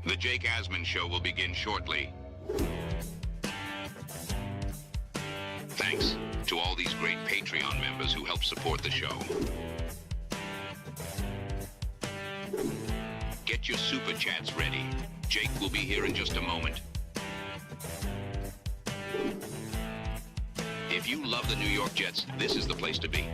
The Jake Asman Show will begin shortly. Thanks to all these great Patreon members who help support the show. Get your super chats ready. Jake will be here in just a moment. If you love the New York Jets, this is the place to be.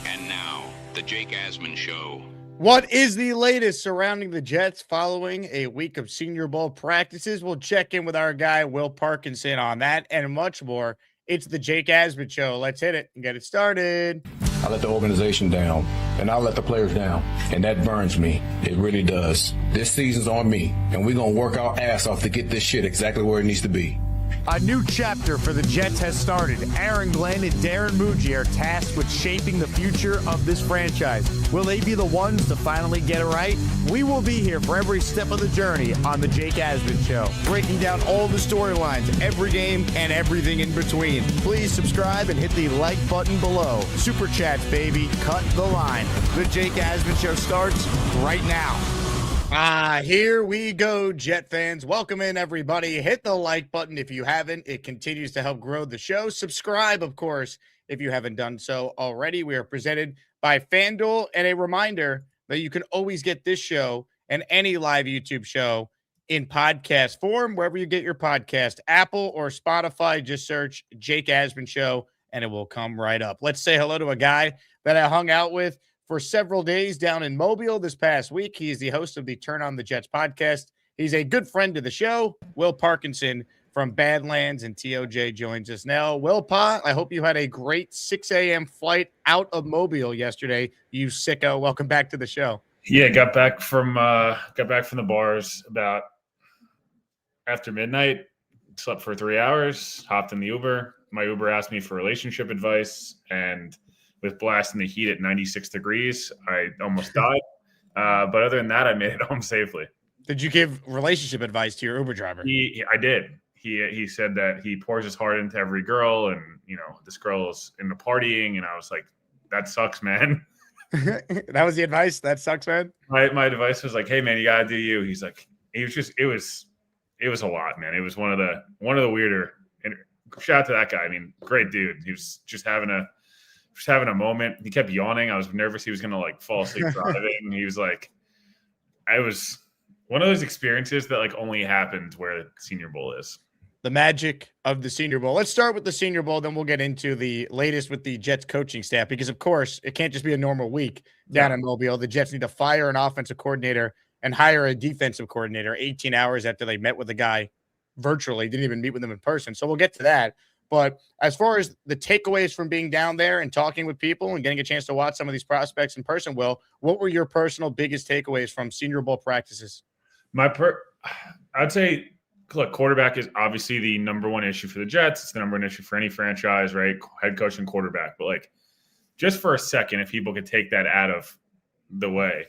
And now, the Jake Asman Show. What is the latest surrounding the Jets following a week of Senior Bowl practices? We'll check in with our guy, Will Parkinson, on that and much more. It's the Jake Asman Show. Let's hit it and get it started. I let the organization down, and I let the players down, and that burns me. It really does. This season's on me, and we're going to work our ass off to get this shit exactly where it needs to be. A new chapter for the Jets has started. Aaron Glenn and Darren Muji are tasked with shaping the future of this franchise. Will they be the ones to finally get it right? We will be here for every step of the journey on the Jake Asman Show, breaking down all the storylines, every game, and everything in between. Please subscribe and hit the like button below. Super chats, baby. Cut the line. The Jake Asman Show starts right now. Here we go, Jet fans. Welcome in, everybody. Hit the like button if you haven't. It continues to help grow the show. Subscribe, of course, if you haven't done so already. We are presented by FanDuel, and a reminder that you can always get this show and any live YouTube show in podcast form, wherever you get your podcast, Apple or Spotify. Just search Jake Asman Show, and it will come right up. Let's say hello to a guy that I hung out with for several days down in Mobile this past week. He is the host of the Turn on the Jets podcast. He's a good friend to the show. Will Parkinson from Badlands and TOJ joins us now. Will Pa, I hope you had a great 6 a.m. flight out of Mobile yesterday. You sicko. Welcome back to the show. Yeah, got back from the bars about after midnight. Slept for 3 hours. Hopped in the Uber. My Uber asked me for relationship advice, and with blasting the heat at 96 degrees, I almost died. But other than that, I made it home safely. Did you give relationship advice to your Uber driver? I did. He said that he pours his heart into every girl, and this girl is into partying, and I was like, that sucks, man. That was the advice? That sucks, man? My advice was like, hey man, you gotta do you. He's like, it was a lot, man. It was one of the weirder, and shout out to that guy. I mean, great dude. He was just having a moment. He kept yawning. I was nervous he was gonna fall asleep driving. And he was like, I was one of those experiences that only happened where the Senior Bowl is. The magic of the Senior Bowl. Let's start with the Senior Bowl, then we'll get into the latest with the Jets coaching staff, because of course it can't just be a normal week down in Mobile. The Jets need to fire an offensive coordinator and hire a defensive coordinator 18 hours after they met with the guy virtually, didn't even meet with him in person. So we'll get to that. But as far as the takeaways from being down there and talking with people and getting a chance to watch some of these prospects in person, Will, what were your personal biggest takeaways from Senior Bowl practices? I'd say, look, quarterback is obviously the number one issue for the Jets. It's the number one issue for any franchise, right? Head coach and quarterback. But just for a second, if people could take that out of the way,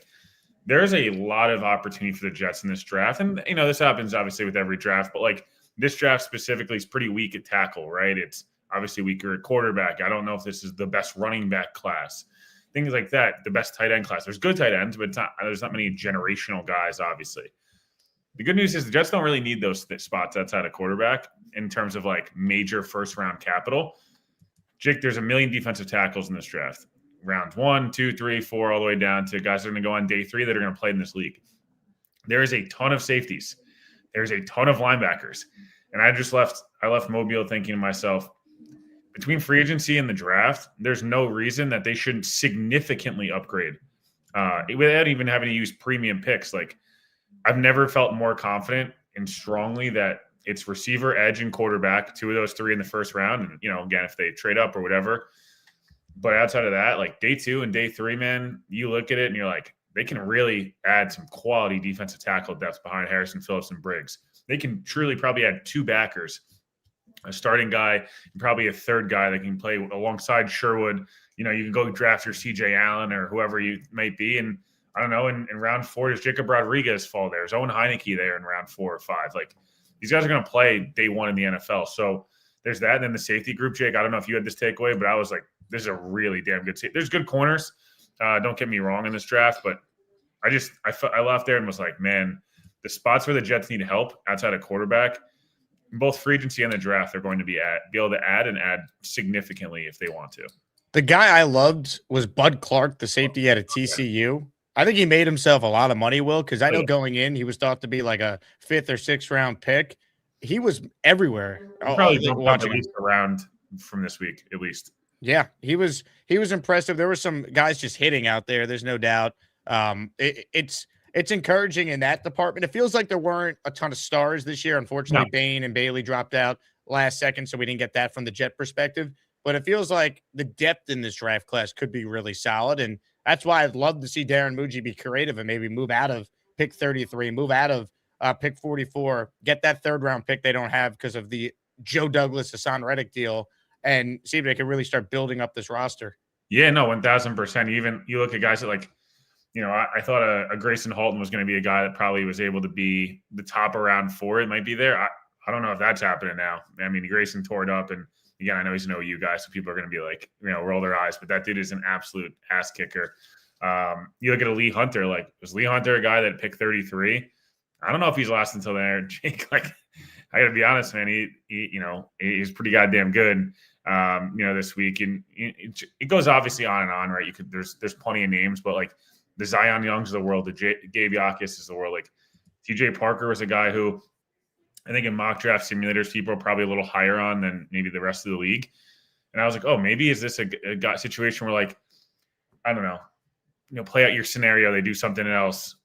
there's a lot of opportunity for the Jets in this draft. And, this happens obviously with every draft, but this draft specifically is pretty weak at tackle, right? It's obviously weaker at quarterback. I don't know if this is the best running back class, things like that, the best tight end class. There's good tight ends, but there's not many generational guys, obviously. The good news is the Jets don't really need those spots outside of quarterback in terms of major first-round capital. Jake, there's a million defensive tackles in this draft. Round 1, 2, 3, 4, all the way down to guys that are going to go on day 3 that are going to play in this league. There is a ton of safeties. There's a ton of linebackers. And I left Mobile thinking to myself, between free agency and the draft, there's no reason that they shouldn't significantly upgrade without even having to use premium picks. I've never felt more confident and strongly that it's receiver, edge, and quarterback, 2 of those 3 in the first round. And, again, if they trade up or whatever. But outside of that, day 2 and day 3, man, you look at it and you're like, they can really add some quality defensive tackle depth behind Harrison Phillips and Briggs. They can truly probably add 2 backers, a starting guy, and probably a third guy that can play alongside Sherwood. You can go draft your CJ Allen or whoever you might be. And I don't know, in round 4, does Jacob Rodriguez fall there? Is Owen Heineke there in round 4 or 5? These guys are going to play day 1 in the NFL. So there's that. And then the safety group, Jake, I don't know if you had this takeaway, but I was like, this is a really damn good safety. There's good corners. Don't get me wrong in this draft, but I left there and was like, man, the spots where the Jets need help outside of quarterback, both free agency and the draft, they're going to be able to add significantly if they want to. The guy I loved was Bud Clark, the safety out of TCU. I think he made himself a lot of money, Will, because I know going in, he was thought to be like a 5th or 6th round pick. He was everywhere. Probably bumped up at least a round from this week, at least. Yeah, he was impressive. There were some guys just hitting out there. There's no doubt. It's encouraging in that department. It feels like there weren't a ton of stars this year. Unfortunately, Bain and Bailey dropped out last second, so we didn't get that from the Jet perspective. But it feels like the depth in this draft class could be really solid, and that's why I'd love to see Darren Muji be creative and maybe move out of pick 33, move out of pick 44, get that 3rd round pick they don't have because of the Joe Douglas, Hassan Reddick deal, and see if they can really start building up this roster. Yeah, no, 1,000%. Even you look at guys that like, I thought a Grayson Halton was going to be a guy that probably was able to be the top around 4. It might be there. I don't know if that's happening now. I mean, Grayson tore it up, and again, I know he's an OU guy, so people are going to be like, roll their eyes, but that dude is an absolute ass kicker. You look at a Lee Hunter, like, was Lee Hunter a guy that picked 33? I don't know if he's lasting until there, Jake. Like, I got to be honest, man. He's pretty goddamn good. This week, and it goes obviously on and on, right? There's plenty of names, but like the Zion Youngs of the world, the Gabe Yakis is the world. Like TJ Parker was a guy who I think in mock draft simulators people are probably a little higher on than maybe the rest of the league. And I was like, oh, maybe is this a situation where, like, I don't know, play out your scenario, they do something else.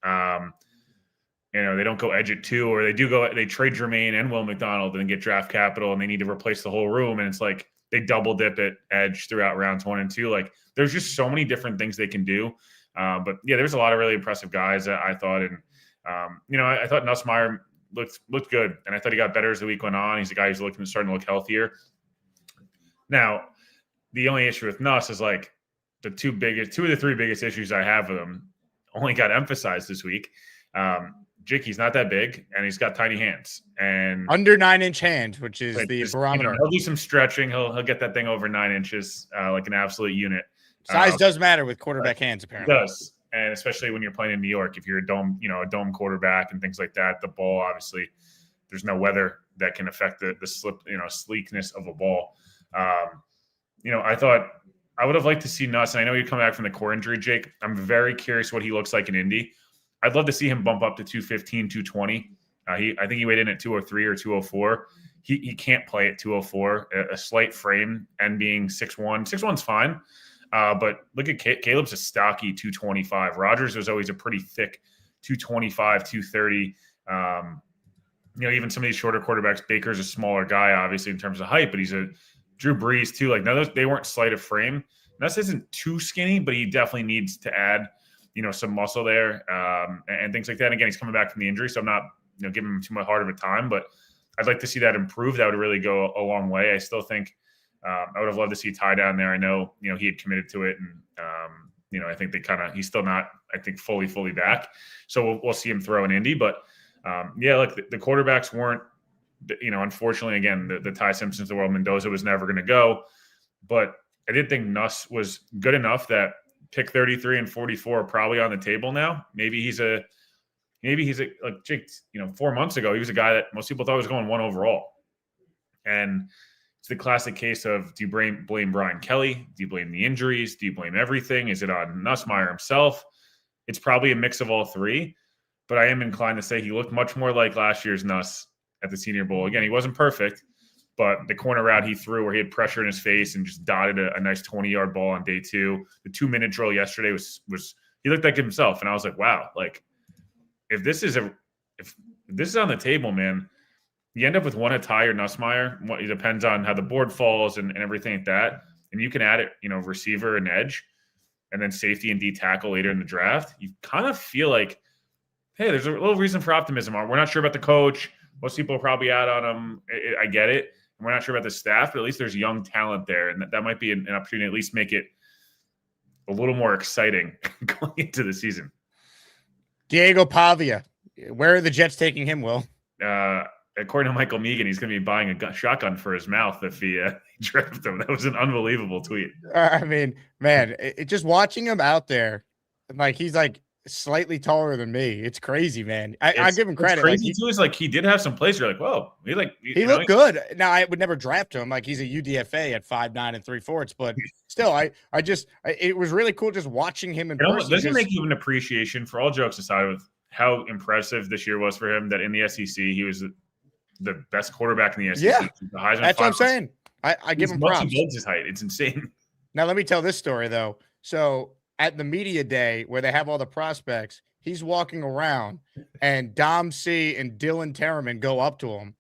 They don't go edge at 2, or they trade Jermaine and Will McDonald and get draft capital, and they need to replace the whole room, and it's like they double dip at edge throughout rounds 1 and 2. Like, there's just so many different things they can do. But yeah, there's a lot of really impressive guys that I thought. And, I thought Nussmeier looked good. And I thought he got better as the week went on. He's a guy who's starting to look healthier. Now, the only issue with Nuss is like two of the 3 biggest issues I have with him only got emphasized this week. Jake, he's not that big, and he's got tiny hands and under 9-inch hands, which is the barometer. He'll do some stretching. He'll get that thing over 9 inches, like an absolute unit. Size does matter with quarterback hands, apparently. It does, and especially when you're playing in New York, if you're a dome quarterback and things like that, the ball, obviously, there's no weather that can affect the sleekness of a ball. I thought I would have liked to see Nuss. And I know you come back from the core injury, Jake. I'm very curious what he looks like in Indy. I'd love to see him bump up to 215, 220. I think he weighed in at 203 or 204. He can't play at 204. A slight frame and being 6'1". 6'1's fine. But look at Caleb's a stocky 225. Rodgers was always a pretty thick 225, 230. Even some of these shorter quarterbacks, Baker's a smaller guy, obviously, in terms of height, but he's a Drew Brees too. Like, no, they weren't slight of frame. Nuss isn't too skinny, but he definitely needs to add some muscle there, and things like that. And again, he's coming back from the injury, so I'm not, giving him too much hard of a time, but I'd like to see that improve. That would really go a long way. I still think I would have loved to see Ty down there. I know, he had committed to it, and I think he's still not, I think, fully back. So we'll see him throw in Indy, but look, the quarterbacks weren't, unfortunately, again, the Ty Simpsons of the world, Mendoza was never going to go, but I did think Nuss was good enough that pick 33 and 44 are probably on the table now. Maybe he's like Jake, 4 months ago, he was a guy that most people thought was going 1 overall. And it's the classic case of, do you blame Brian Kelly? Do you blame the injuries? Do you blame everything? Is it on Nussmeier himself? It's probably a mix of all 3, but I am inclined to say he looked much more like last year's Nuss at the Senior Bowl. Again, he wasn't perfect, but the corner route he threw where he had pressure in his face and just dotted a nice 20-yard ball on day 2. The 2-minute drill yesterday was he looked like himself, and I was like, wow, like if this is on the table, man, you end up with one at Ty or Nussmeier. It depends on how the board falls and everything like that. And you can add it, receiver and edge, and then safety and D tackle later in the draft. You kind of feel like, hey, there's a little reason for optimism. We're not sure about the coach. Most people are probably out on him. I get it. We're not sure about the staff, but at least there's young talent there, and that might be an opportunity to at least make it a little more exciting going into the season. Diego Pavia, where are the Jets taking him, Will? according to Michael Megan, he's going to be buying a shotgun for his mouth if he drafted him. That was an unbelievable tweet. I mean, man, just watching him out there, like he's like slightly taller than me. It's crazy, man. I give him credit. What's crazy like, too is like he did have some plays. You're like, whoa, he looked good. Now I would never draft him. Like he's a UDFA at 5'9" and 3/4, but still, it was really cool just watching him in person. Doesn't make you an appreciation for all jokes aside with how impressive this year was for him that in the SEC he was the best quarterback in the SEC. Yeah, that's what I'm saying. I give him props. His height. It's insane. Now let me tell this story though. So at the media day where they have all the prospects, he's walking around and Dom C and Dylan Terraman go up to him.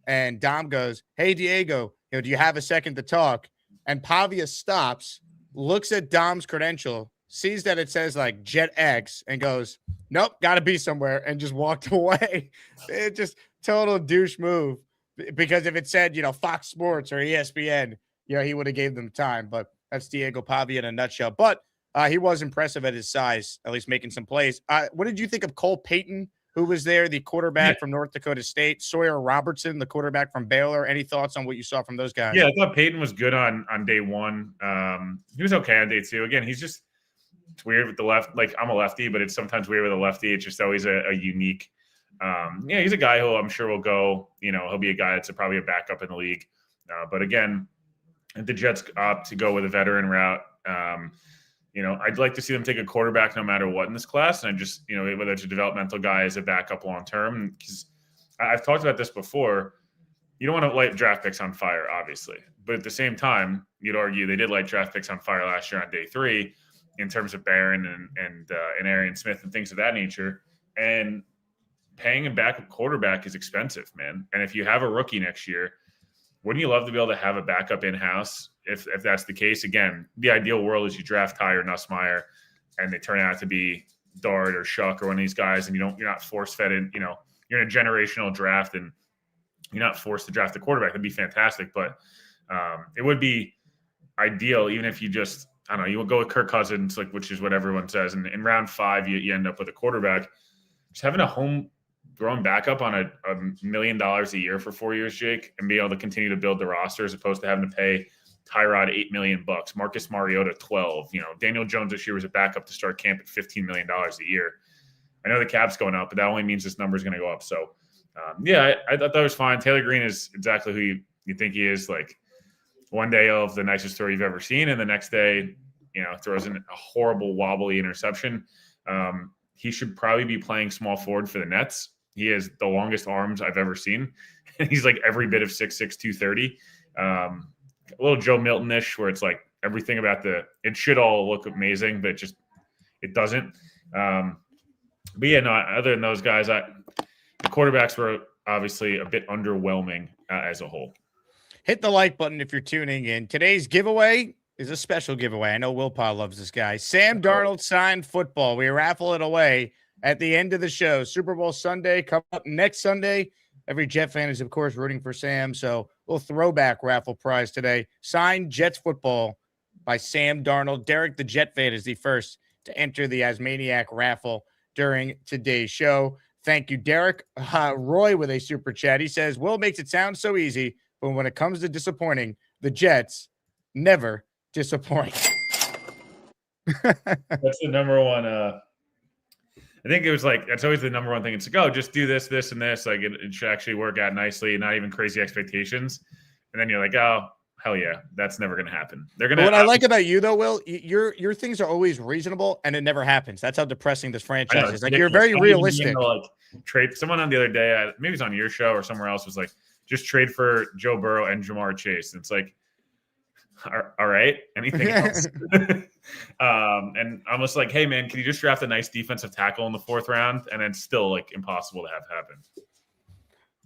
And Dom goes, "Hey, Diego, do you have a second to talk?" And Pavia stops, looks at Dom's credential, sees that it says like Jet X and goes, "Nope, got to be somewhere," and just walked away. It just total douche move, because if it said, Fox Sports or ESPN, he would have gave them time. But that's Diego Pavia in a nutshell. But he was impressive at his size, at least making some plays. What did you think of Cole Payton, who was there, the quarterback from North Dakota State? Sawyer Robertson, the quarterback from Baylor. Any thoughts on what you saw from those guys? Yeah, I thought Payton was good on day one. He was okay on day two. Again, it's weird with the left. Like, I'm a lefty, but it's sometimes weird with a lefty. It's just always a unique. He's a guy who I'm sure will go. He'll be a guy that's probably a backup in the league. But again, if the Jets opt to go with a veteran route, I'd like to see them take a quarterback no matter what in this class. And I just, whether it's a developmental guy as a backup long term, because I've talked about this before. You don't want to light draft picks on fire, obviously. But at the same time, you'd argue they did light draft picks on fire last year on day 3 in terms of Barron and Arian Smith and things of that nature. And paying a backup quarterback is expensive, man. And if you have a rookie next year, wouldn't you love to be able to have a backup in-house? If that's the case, again, the ideal world is you draft Ty or Nussmeier and they turn out to be Dart or Shuck or one of these guys, and you're not force-fed in, you're in a generational draft and you're not forced to draft a quarterback. That'd be fantastic. But it would be ideal, even if you just, I don't know, you will go with Kirk Cousins, which is what everyone says. And in round 5, you end up with a quarterback. Just having a homegrown backup on $1 million a year for 4 years, Jake, and be able to continue to build the roster as opposed to having to pay Tyrod $8 million, Marcus Mariota $12. Daniel Jones this year was a backup to start camp at $15 million a year. I know the cap's going up, but that only means this number is going to go up. So, I thought that was fine. Taylor Green is exactly who you think he is. Like, one day he'll have the nicest throw you've ever seen, and the next day, throws in a horrible wobbly interception. He should probably be playing small forward for the Nets. He has the longest arms I've ever seen. He's like every bit of 6'6", 230. A little Joe Milton-ish, where it's like everything about it should all look amazing, but it doesn't. But yeah, no, other than those guys, the quarterbacks were obviously a bit underwhelming as a whole. Hit the like button if you're tuning in. Today's giveaway is a special giveaway. I know Will Paul loves this guy. Sam Darnold signed football. We raffle it away at the end of the show. Super Bowl Sunday coming up next Sunday. Every Jet fan is, of course, rooting for Sam. So we'll throwback raffle prize today. Signed Jets football by Sam Darnold. Derek, the Jet fan, is the first to enter the Asmaniac raffle during today's show. Thank you, Derek. Roy with a super chat. He says, Will makes it sound so easy, but when it comes to disappointing, the Jets never disappoint. That's the number one. I think it was that's always the number one thing. It's just do this, this, and this. Like it should actually work out nicely, not even crazy expectations. And then you're like, oh, hell yeah, that's never going to happen. They're going to. What I like about you though, Will, your things are always reasonable, and it never happens. That's how depressing this franchise is. Like, you're very realistic. Trade someone on the other day, maybe it was on your show or somewhere else, was like, just trade for Joe Burrow and Jamar Chase. And it's like, all right, anything else? And I'm just like, hey man, can you just draft a nice defensive tackle in the 4th round? And it's still impossible to have happen.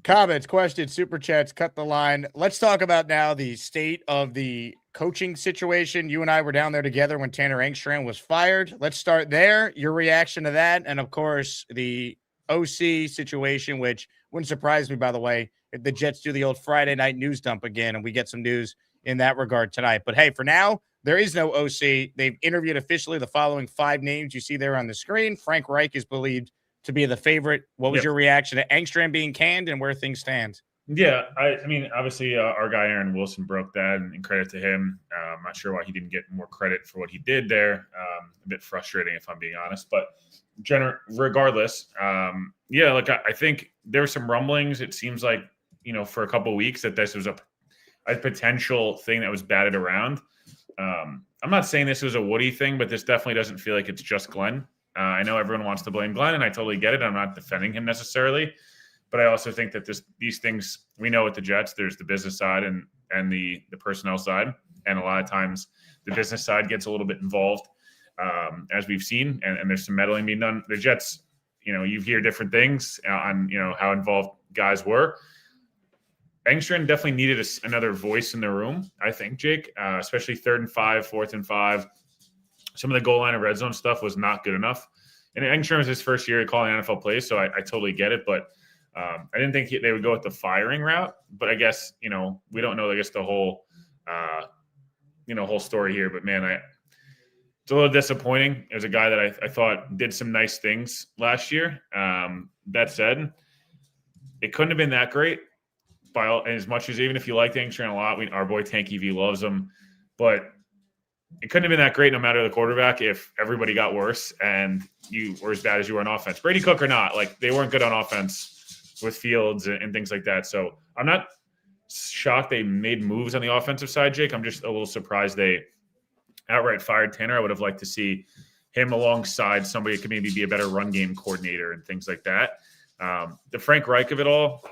Comments, questions, super chats, cut the line. Let's talk about now the state of the coaching situation. You and I were down there together when Tanner Engstrand was fired. Let's start there. Your reaction to that, and of course the OC situation, which wouldn't surprise me, by the way, if the Jets do the old Friday night news dump again and we get some news in that regard tonight. But hey, for now, there is no OC. They've interviewed officially the following 5 names you see there on the screen. Frank Reich is believed to be the favorite. What was Yep. your reaction to Engstrand being canned and where things stand? Yeah, I mean, obviously, our guy Aaron Wilson broke that, and credit to him. I'm not sure why he didn't get more credit for what he did there. A bit frustrating, if I'm being honest. But regardless, I think there were some rumblings. It seems like, for a couple of weeks that this was a potential thing that was batted around. I'm not saying this was a Woody thing, but this definitely doesn't feel like it's just Glenn. I know everyone wants to blame Glenn, and I totally get it. I'm not defending him necessarily. But I also think that these things, we know with the Jets, there's the business side and the personnel side. And a lot of times the business side gets a little bit involved, as we've seen, and there's some meddling being done. The Jets, you hear different things on, how involved guys were. Engstrand definitely needed another voice in the room, I think, Jake, especially 3rd and 5, 4th and 5. Some of the goal line and red zone stuff was not good enough. And Engstrand was his first year calling NFL plays, so I totally get it. But I didn't think they would go with the firing route, but I guess, we don't know, the whole, whole story here, but man, it's a little disappointing. It was a guy that I thought did some nice things last year. That said, it couldn't have been that great as much as, even if you like Engstrand a lot, our boy Tanky V loves him, but it couldn't have been that great no matter the quarterback if everybody got worse and you were as bad as you were on offense. Brady Cook or not, they weren't good on offense with Fields and things like that. So I'm not shocked they made moves on the offensive side, Jake. I'm just a little surprised they outright fired Tanner. I would have liked to see him alongside somebody who could maybe be a better run game coordinator and things like that. The Frank Reich of it all,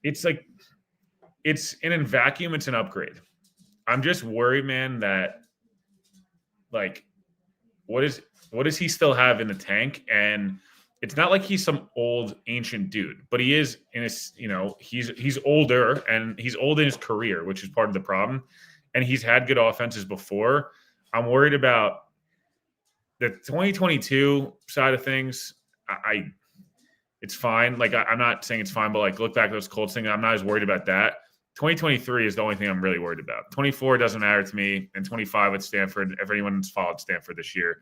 it's in a vacuum, it's an upgrade. I'm just worried, man, that what does he still have in the tank? And it's not like he's some old ancient dude, but he is in his, he's older and he's old in his career, which is part of the problem. And he's had good offenses before. I'm worried about the 2022 side of things. It's fine. I'm not saying it's fine, but look back at those Colts things. I'm not as worried about that. 2023 is the only thing I'm really worried about. 24 doesn't matter to me, and 25 at Stanford. If anyone's followed Stanford this year,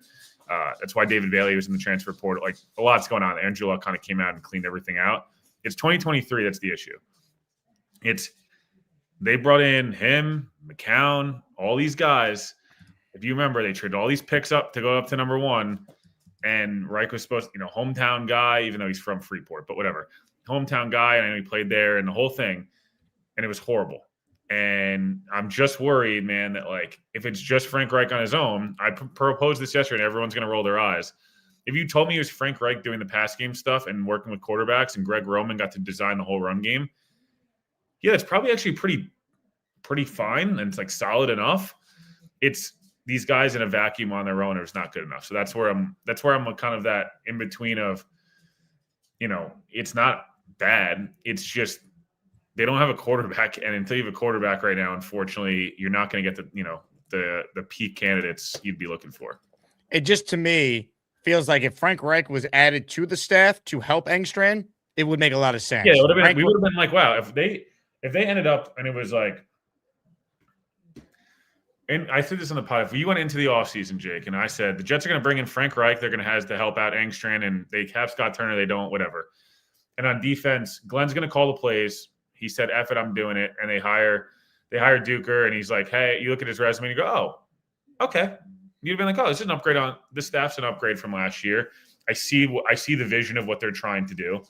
that's why David Bailey was in the transfer portal. A lot's going on. Andrew Luck kind of came out and cleaned everything out. It's 2023 that's the issue. They brought in him, McCown, all these guys. If you remember, they traded all these picks up to go up to number 1. And Reich was supposed to, hometown guy, even though he's from Freeport, but whatever. Hometown guy, and I know he played there and the whole thing. And it was horrible. And I'm just worried, man, that if it's just Frank Reich on his own, I proposed this yesterday and everyone's going to roll their eyes. If you told me it was Frank Reich doing the pass game stuff and working with quarterbacks and Greg Roman got to design the whole run game, yeah, it's probably actually pretty fine and it's solid enough. It's these guys in a vacuum on their own, it's not good enough. So that's where I'm kind of that in between of, it's not bad. It's just they don't have a quarterback, and until you have a quarterback right now, unfortunately, you're not going to get the peak candidates you'd be looking for. It just, to me, feels like if Frank Reich was added to the staff to help Engstrand, it would make a lot of sense. Yeah, we would have been wow, if they ended up and it was and I said this on the pod, if we went into the offseason, Jake, and I said the Jets are going to bring in Frank Reich, they're going to have to help out Engstrand, and they have Scott Turner, they don't, whatever. And on defense, Glenn's going to call the plays. He said, F it, I'm doing it. And they hire Duker, and he's like, hey, you look at his resume and you go, oh, okay. You'd have been this is an upgrade on – this staff's an upgrade from last year. I see the vision of what they're trying to do.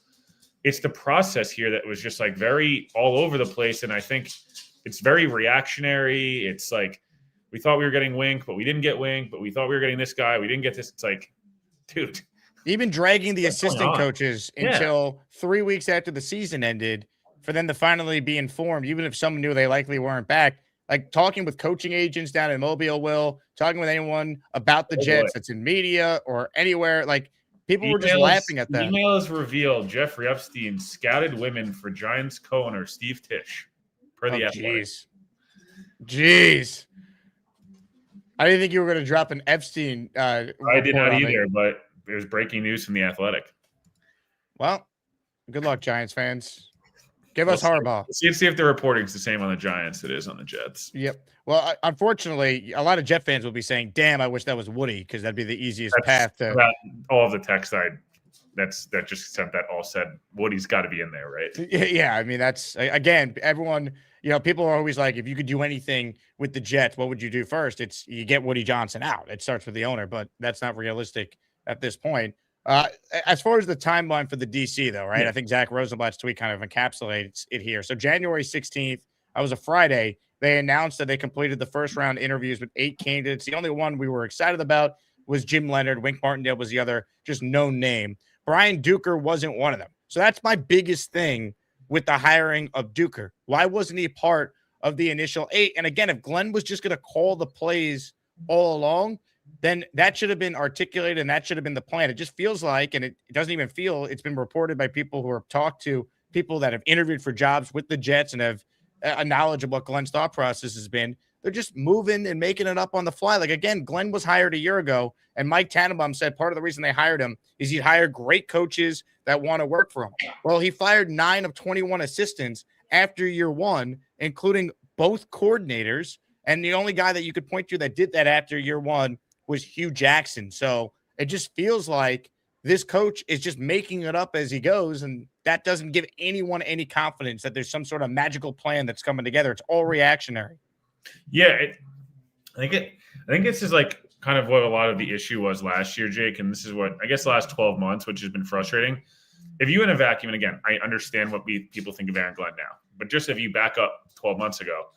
It's the process here that was just very all over the place, and I think it's very reactionary. It's we thought we were getting Wink, but we didn't get Wink, but we thought we were getting this guy. We didn't get this. It's dude. Even dragging the assistant coaches until 3 weeks after the season ended for them to finally be informed, even if someone knew they likely weren't back. Talking with coaching agents down in Mobile, talking with anyone about the Jets that's in media or anywhere, people were just laughing at that. Emails revealed Jeffrey Epstein scouted women for Giants co-owner Steve Tisch. Per the Athletic. Jeez. I didn't think you were going to drop an Epstein. I did not either, but it was breaking news from the Athletic. Well, good luck, Giants fans. Give us Harbaugh. See if the reporting's the same on the Giants that it is on the Jets. Yep. Well, unfortunately, a lot of Jet fans will be saying, "Damn, I wish that was Woody," because that'd be the easiest path to. All of the text that just sent that all said Woody's got to be in there, right? Yeah, I mean that's again, everyone. People are always like, if you could do anything with the Jets, what would you do first? It's you get Woody Johnson out. It starts with the owner, but that's not realistic at this point. As far as the timeline for the DC, though, right? Yeah. I think Zach Rosenblatt's tweet kind of encapsulates it here. So January 16th, that was a Friday. They announced that they completed the first round interviews with 8 candidates. The only one we were excited about was Jim Leonard. Wink Martindale was the other, just no name. Brian Duker wasn't one of them. So that's my biggest thing with the hiring of Duker. Why wasn't he part of the initial 8? And again, if Glenn was just going to call the plays all along, then that should have been articulated and that should have been the plan. It just feels like, and it doesn't even feel, it's been reported by people who have talked to people that have interviewed for jobs with the Jets and have a knowledge of what Glenn's thought process has been. They're just moving and making it up on the fly. Like, again, Glenn was hired a year ago, and Mike Tannenbaum said part of the reason they hired him is he'd hired great coaches that want to work for him. Well, he fired 9 of 21 assistants after year 1, including both coordinators. And the only guy that you could point to that did that after year 1 was Hugh Jackson. So it just feels like this coach is just making it up as he goes, and that doesn't give anyone any confidence that there's some sort of magical plan that's coming together. It's all reactionary. Yeah, I think this is like kind of what a lot of the issue was last year, Jake, and this is what I guess the last 12 months, which has been frustrating. If you in a vacuum, and again, I understand what people think of Aaron Glenn now, but just if you back up 12 months ago,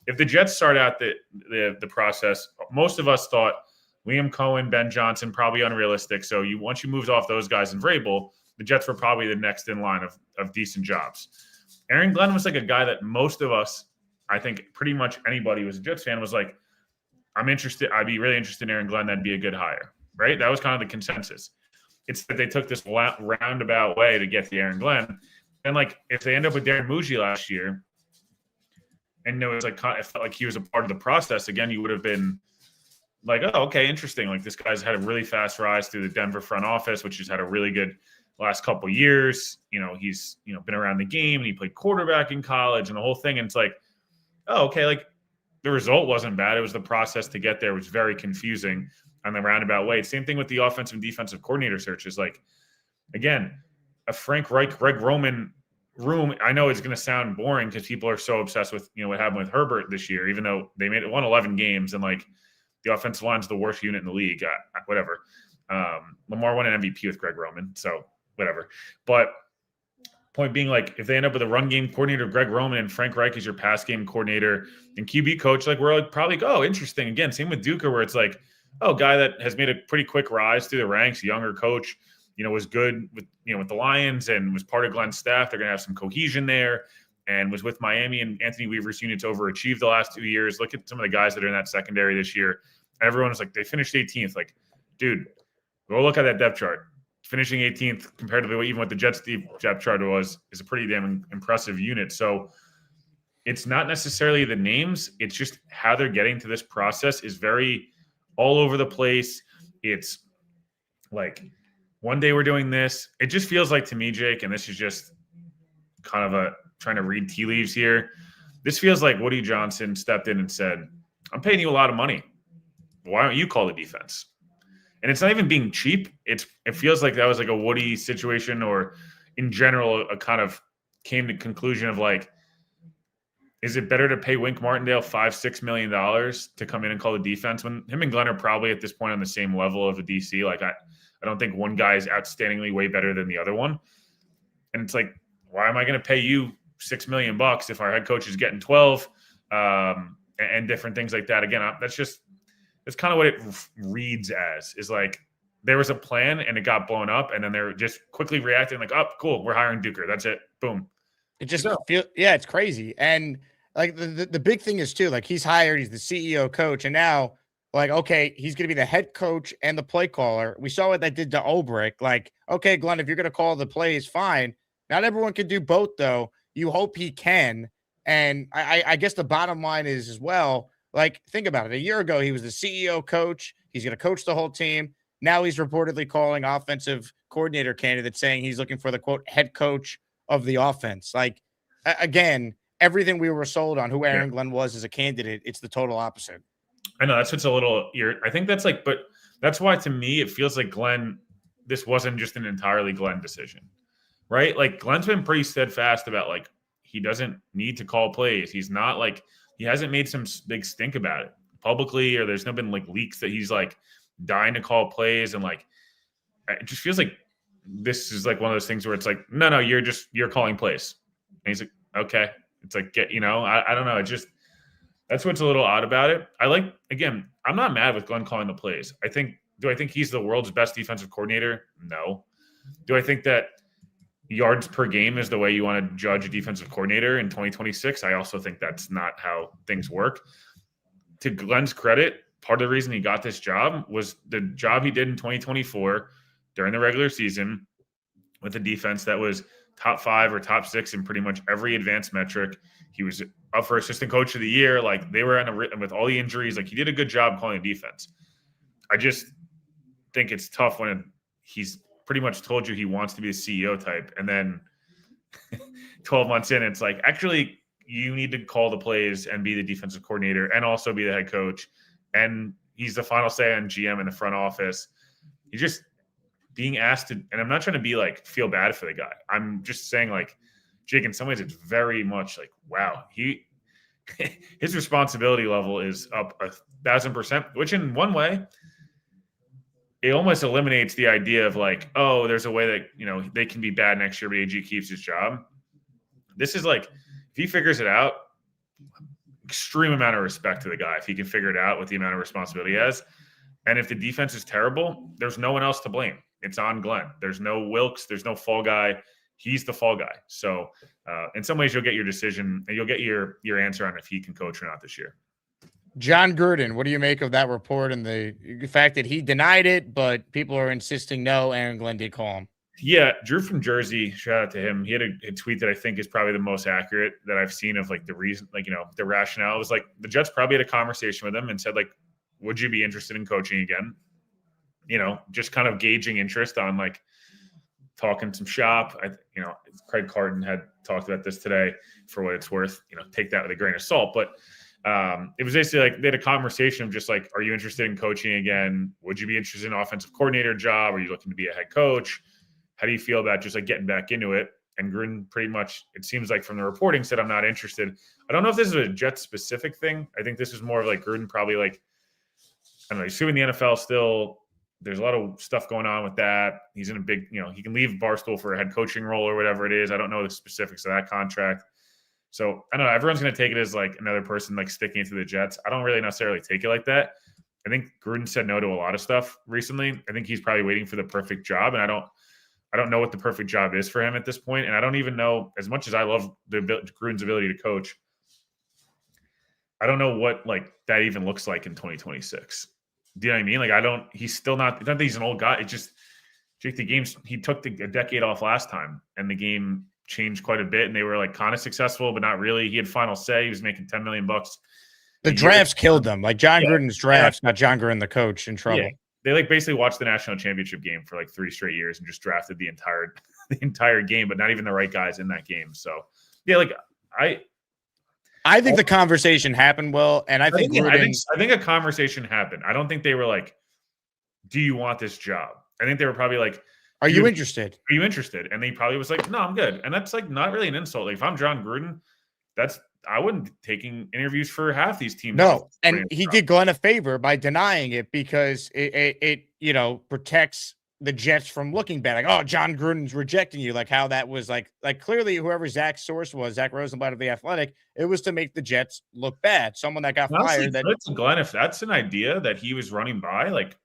if the Jets start out the process, most of us thought Liam Cohen, Ben Johnson, probably unrealistic. So once you moved off those guys in Vrabel, the Jets were probably the next in line of decent jobs. Aaron Glenn was like a guy that most of us, I think pretty much anybody who was a Jets fan was like, I'm interested. I'd be really interested in Aaron Glenn. That'd be a good hire, right? That was kind of the consensus. It's that they took this roundabout way to get to Aaron Glenn. And like, if they end up with Darren Muji last year, and it was like, it felt like he was a part of the process again, you would have been like, oh, okay, interesting. Like this guy's had a really fast rise through the Denver front office, which has had a really good last couple of years. He's been around the game and he played quarterback in college and the whole thing. And it's like, oh, okay, like the result wasn't bad. It was the process to get there was very confusing on the roundabout way. Same thing with the offensive and defensive coordinator searches. Like, again, a Frank Reich, Greg Roman room. I know it's going to sound boring because people are so obsessed with what happened with Herbert this year, even though they won 11 games and like the offensive line's the worst unit in the league. Whatever. Lamar won an MVP with Greg Roman, so whatever. But point being, like, if they end up with a run game coordinator, Greg Roman, and Frank Reich is your pass game coordinator and QB coach, like we're like probably oh, interesting. Again, same with Duker, where it's like, oh, guy that has made a pretty quick rise through the ranks, younger coach, was good with with the Lions and was part of Glenn's staff. They're gonna have some cohesion there, and was with Miami and Anthony Weaver's units overachieved the last 2 years. Look at some of the guys that are in that secondary this year. Everyone was like, they finished 18th. Like, dude, go look at that depth chart. Finishing 18th compared to even what the Jets' depth chart was is a pretty damn impressive unit. So it's not necessarily the names. It's just how they're getting to this process is very all over the place. It's like one day we're doing this. It just feels like to me, Jake, and this is just kind of trying to read tea leaves here. This feels like Woody Johnson stepped in and said, I'm paying you a lot of money. Why don't you call the defense? And it's not even being cheap. It feels like that was like a Woody situation, or in general, a kind of came to conclusion of like, is it better to pay Wink Martindale $5-6 million to come in and call the defense when him and Glenn are probably at this point on the same level of a DC? Like I don't think one guy is outstandingly way better than the other one. And it's like, why am I going to pay you $6 million if our head coach is getting 12 and different things like that? Again, that's kind of what it reads as, is like there was a plan and it got blown up, and then they're just quickly reacting like, oh, cool, we're hiring Duker. That's it. Boom. It just feels, yeah, it's crazy. And like the big thing is too, like he's hired, he's the CEO coach, and now like, okay, he's going to be the head coach and the play caller. We saw what that did to Ulbrich. Like, okay, Glenn, if you're going to call the plays, fine. Not everyone can do both though. You hope he can. And I guess the bottom line is as well, like, think about it. A year ago, he was the CEO coach. He's going to coach the whole team. Now he's reportedly calling offensive coordinator candidates saying he's looking for the, quote, head coach of the offense. Like, again, everything we were sold on who Aaron Glenn was as a candidate, it's the total opposite. I know that's what's a little I think that's like, but that's why to me it feels like Glenn, this wasn't just an entirely Glenn decision, right? Like Glenn's been pretty steadfast about like he doesn't need to call plays. He's not like he hasn't made some big stink about it publicly, or there's no been like leaks that he's like dying to call plays, and like it just feels like this is like one of those things where it's like no, you're calling plays, and he's like okay, it's like I don't know, it just. That's what's a little odd about it. Again, I'm not mad with Glenn calling the plays. Do I think he's the world's best defensive coordinator? No. Do I think that yards per game is the way you want to judge a defensive coordinator in 2026? I also think that's not how things work. To Glenn's credit, part of the reason he got this job was the job he did in 2024 during the regular season with a defense that was top 5 or top 6 in pretty much every advanced metric. He was up for assistant coach of the year. Like they were with all the injuries. Like he did a good job calling defense. I just think it's tough when he's pretty much told you he wants to be a CEO type. And then 12 months in, it's like, actually, you need to call the plays and be the defensive coordinator and also be the head coach. And he's the final say on GM in the front office. He's just being asked to, and I'm not trying to be like, feel bad for the guy. I'm just saying like, Jake, in some ways, it's very much like, wow, his responsibility level is up 1,000%, which in one way, it almost eliminates the idea of like, oh, there's a way that, they can be bad next year, but AG keeps his job. This is like, if he figures it out, extreme amount of respect to the guy. If he can figure it out with the amount of responsibility he has. And if the defense is terrible, there's no one else to blame. It's on Glenn. There's no Wilkes. There's no fall guy. He's the fall guy. So in some ways, you'll get your decision and you'll get your answer on if he can coach or not this year. John Gruden, what do you make of that report and the fact that he denied it, but people are insisting no, Aaron Glenn did call him? Yeah, Drew from Jersey, shout out to him. He had a tweet that I think is probably the most accurate that I've seen of like the reason, like, the rationale. It was like the Jets probably had a conversation with him and said like, would you be interested in coaching again? Just kind of gauging interest on like, talking some shop. Craig Carton had talked about this today for what it's worth, take that with a grain of salt. But it was basically like they had a conversation of just like, are you interested in coaching again? Would you be interested in an offensive coordinator job? Are you looking to be a head coach? How do you feel about just like getting back into it? And Gruden pretty much, it seems like from the reporting, said, I'm not interested. I don't know if this is a Jets specific thing. I think this is more of like Gruden probably like, I don't know, he's suing the NFL still. There's a lot of stuff going on with that. He's in a big, he can leave Barstool for a head coaching role or whatever it is. I don't know the specifics of that contract. So I don't know. Everyone's going to take it as like another person like sticking it to the Jets. I don't really necessarily take it like that. I think Gruden said no to a lot of stuff recently. I think he's probably waiting for the perfect job. And I don't know what the perfect job is for him at this point. And I don't even know, as much as I love Gruden's ability to coach, I don't know what like that even looks like in 2026. Do you know what I mean? Like, he's still not, it's not that he's an old guy. It's just, Jake, the games, he took a decade off last time and the game changed quite a bit and they were like kind of successful, but not really. He had final say. He was making $10 million. The drafts killed them. Like John Gruden's drafts, not John Gruden, the coach, in trouble. Yeah. They like basically watched the national championship game for like 3 straight years and just drafted the entire game, but not even the right guys in that game. So yeah, like I think the conversation happened well, and I think a conversation happened. I don't think they were like, "Do you want this job?" I think they were probably like, "Are you interested? Are you interested?" And he probably was like, "No, I'm good." And that's like not really an insult. Like if I'm John Gruden, I wouldn't be taking interviews for half these teams. No, and he did Glenn a favor by denying it because it protects the Jets from looking bad. Like, oh, John Gruden's rejecting you. Like how that was like clearly whoever Zach's source was, Zach Rosenblatt of The Athletic, it was to make the Jets look bad. Someone that got fired. Glenn, if that's an idea that he was running by, like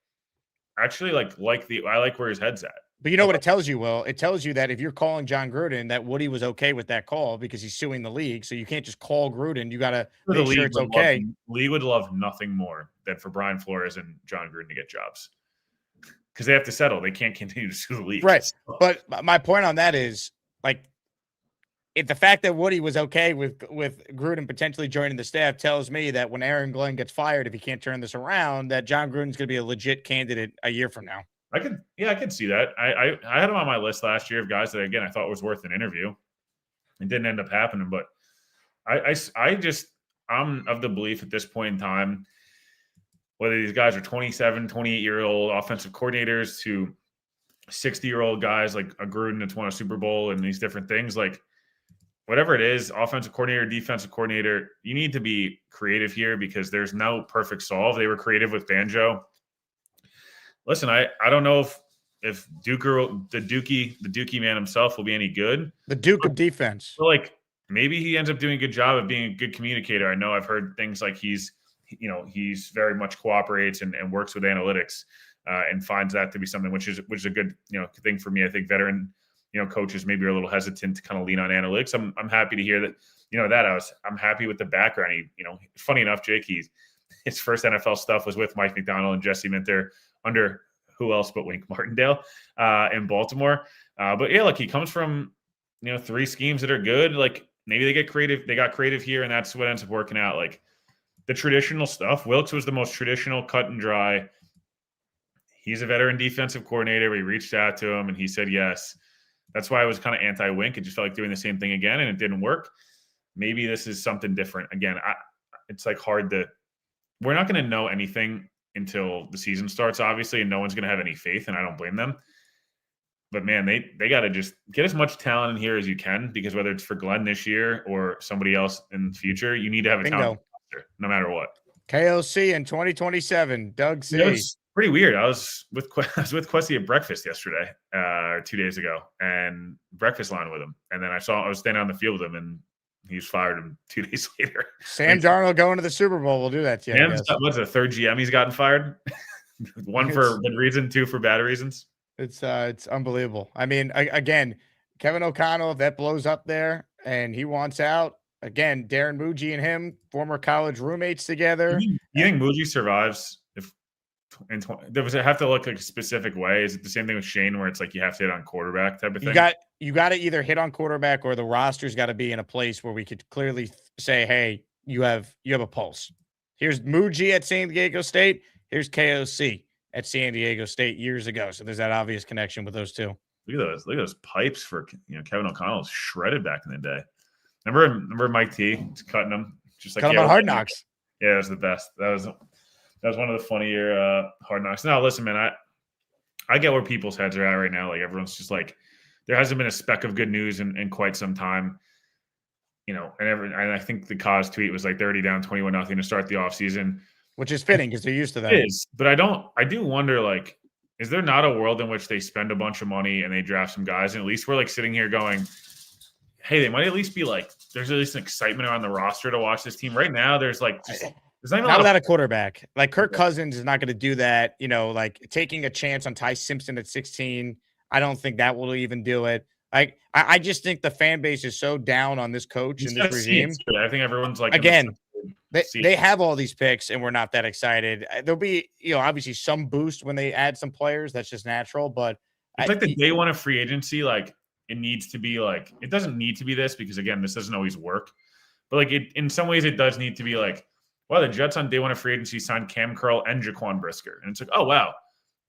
actually I like where his head's at. But you know what it tells you, Will? It tells you that if you're calling John Gruden, that Woody was okay with that call because he's suing the league. So you can't just call Gruden. You got to make sure it's okay. The league would love nothing more than for Brian Flores and John Gruden to get jobs. Because they have to settle. They can't continue to sue the league. Right. But my point on that is, like, if the fact that Woody was okay with Gruden potentially joining the staff tells me that when Aaron Glenn gets fired, if he can't turn this around, that John Gruden's going to be a legit candidate a year from now. I could see that. I had him on my list last year of guys that, again, I thought was worth an interview. It didn't end up happening, but I'm of the belief at this point in time, whether these guys are 27, 28-year-old offensive coordinators to 60-year-old guys like a Gruden that's won a Super Bowl and these different things, like whatever it is, offensive coordinator, defensive coordinator, you need to be creative here because there's no perfect solve. They were creative with Banjo. Listen, I don't know if the Dookie man himself will be any good. The Duke of defense. But like maybe he ends up doing a good job of being a good communicator. I know I've heard things like he's very much cooperates and works with analytics and finds that to be something which is a good thing for me. I think veteran coaches maybe are a little hesitant to kind of lean on analytics. I'm happy to hear that. I'm happy with the background. Funny enough, Jake, his first NFL stuff was with Mike McDonald and Jesse Minter under who else but Wink Martindale in Baltimore. But yeah, look, he comes from 3 schemes that are good. Like maybe they get creative. They got creative here, and that's what ends up working out. Like the traditional stuff. Wilkes was the most traditional, cut and dry. He's a veteran defensive coordinator. We reached out to him, and he said yes. That's why I was kind of anti-Wink. It just felt like doing the same thing again, and it didn't work. Maybe this is something different. Again, it's like hard to – we're not going to know anything until the season starts, obviously, and no one's going to have any faith, and I don't blame them. But, man, they got to just get as much talent in here as you can because whether it's for Glenn this year or somebody else in the future, you need to have a talent roster no matter what. KOC in 2027, Doug C. It was pretty weird. I was with Kwesi at breakfast yesterday, 2 days ago, and breakfast line with him. And then I was standing on the field with him, and he was fired 2 days later. Sam Darnold going to the Super Bowl will do that to you. What's the third GM he's gotten fired? One for good reason, 2 for bad reasons. It's unbelievable. I mean, again, Kevin O'Connell, if that blows up there and he wants out, again, Darren Muji and him, former college roommates together. You think Muji survives does it have to look like a specific way? Is it the same thing with Shane where it's like you have to hit on quarterback type of thing? You got to either hit on quarterback or the roster's got to be in a place where we could clearly say, hey, you have a pulse. Here's Muji at San Diego State. Here's KOC at San Diego State years ago. So there's that obvious connection with those two. Look at those pipes for Kevin O'Connell was shredded back in the day. Remember Mike T just cutting them, just like cut them on Hard Knocks. Yeah, it was the best. That was one of the funnier Hard Knocks. Now listen, man, I get where people's heads are at right now. Like everyone's just like, there hasn't been a speck of good news in quite some time. And I think the Kaz tweet was like they're already down 21-0 to start the offseason. Which is fitting because they're used to that. It is, but I do wonder, like, is there not a world in which they spend a bunch of money and they draft some guys, and at least we're like sitting here going, hey, they might at least be like, there's at least an excitement around the roster to watch this team. Right now, there's like there's not without a quarterback. Like Kirk Cousins is not going to do that. Like taking a chance on Ty Simpson at 16. I don't think that will even do it. I just think the fan base is so down on this coach and this regime. I think everyone's like, again, they have all these picks and we're not that excited. There'll be, obviously some boost when they add some players. That's just natural. But it's like the day one of free agency, like it needs to be like, it doesn't need to be this because again, this doesn't always work. But like in some ways it does need to be like, well, the Jets on day one of free agency signed Cam Curl and Jaquan Brisker. And it's like, oh, wow.